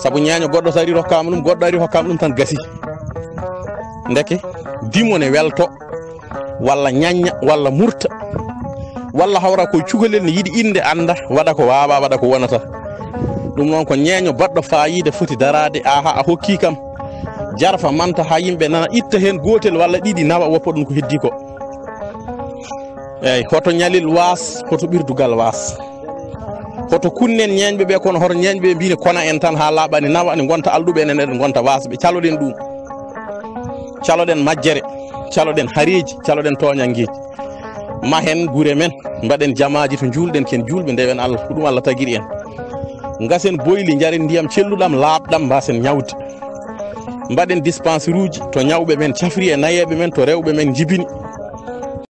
Speaker 1: saabu ñeeño goɗɗo so ari hokkama ɗum goɗɗo ari hokkama ɗum tan gasi ndeke dimo ne welto walla ñañña walla murta walla hawra koye cukalel ne yiiɗi inde anda waɗa ko wawa waɗa ko wonata ɗum noon ko ñeeño baɗɗo fayide foti darade aha a hokki kam jarfa manta ha yimɓe nana itta hen gotel walla ɗiɗi nawa woppa ɗum ko heddi ko eyyi hoto ñalil waas hoto ɓirdugal waas hoto kunnen ñeeñɓe ɓe kono hoto ñeeñɓe mbine kona en tan ha laaɓani nawa ne gonta alɗuɓe enen eɗen gonta wasɓe caloɗen ɗum caloɗen majjere caloɗen haareji caloɗen toñangueji mahen gure men mbaɗen jamaji to julɗen ken julɓe ndewen Allah ko ɗum Allah tagiri en gasen boyli jaren ndiyam celluɗam laaɓɗam mbasen ñawde mbaɗen dispensaire uji to ñawɓe men cafri e nayeɓe men to rewɓe men jibini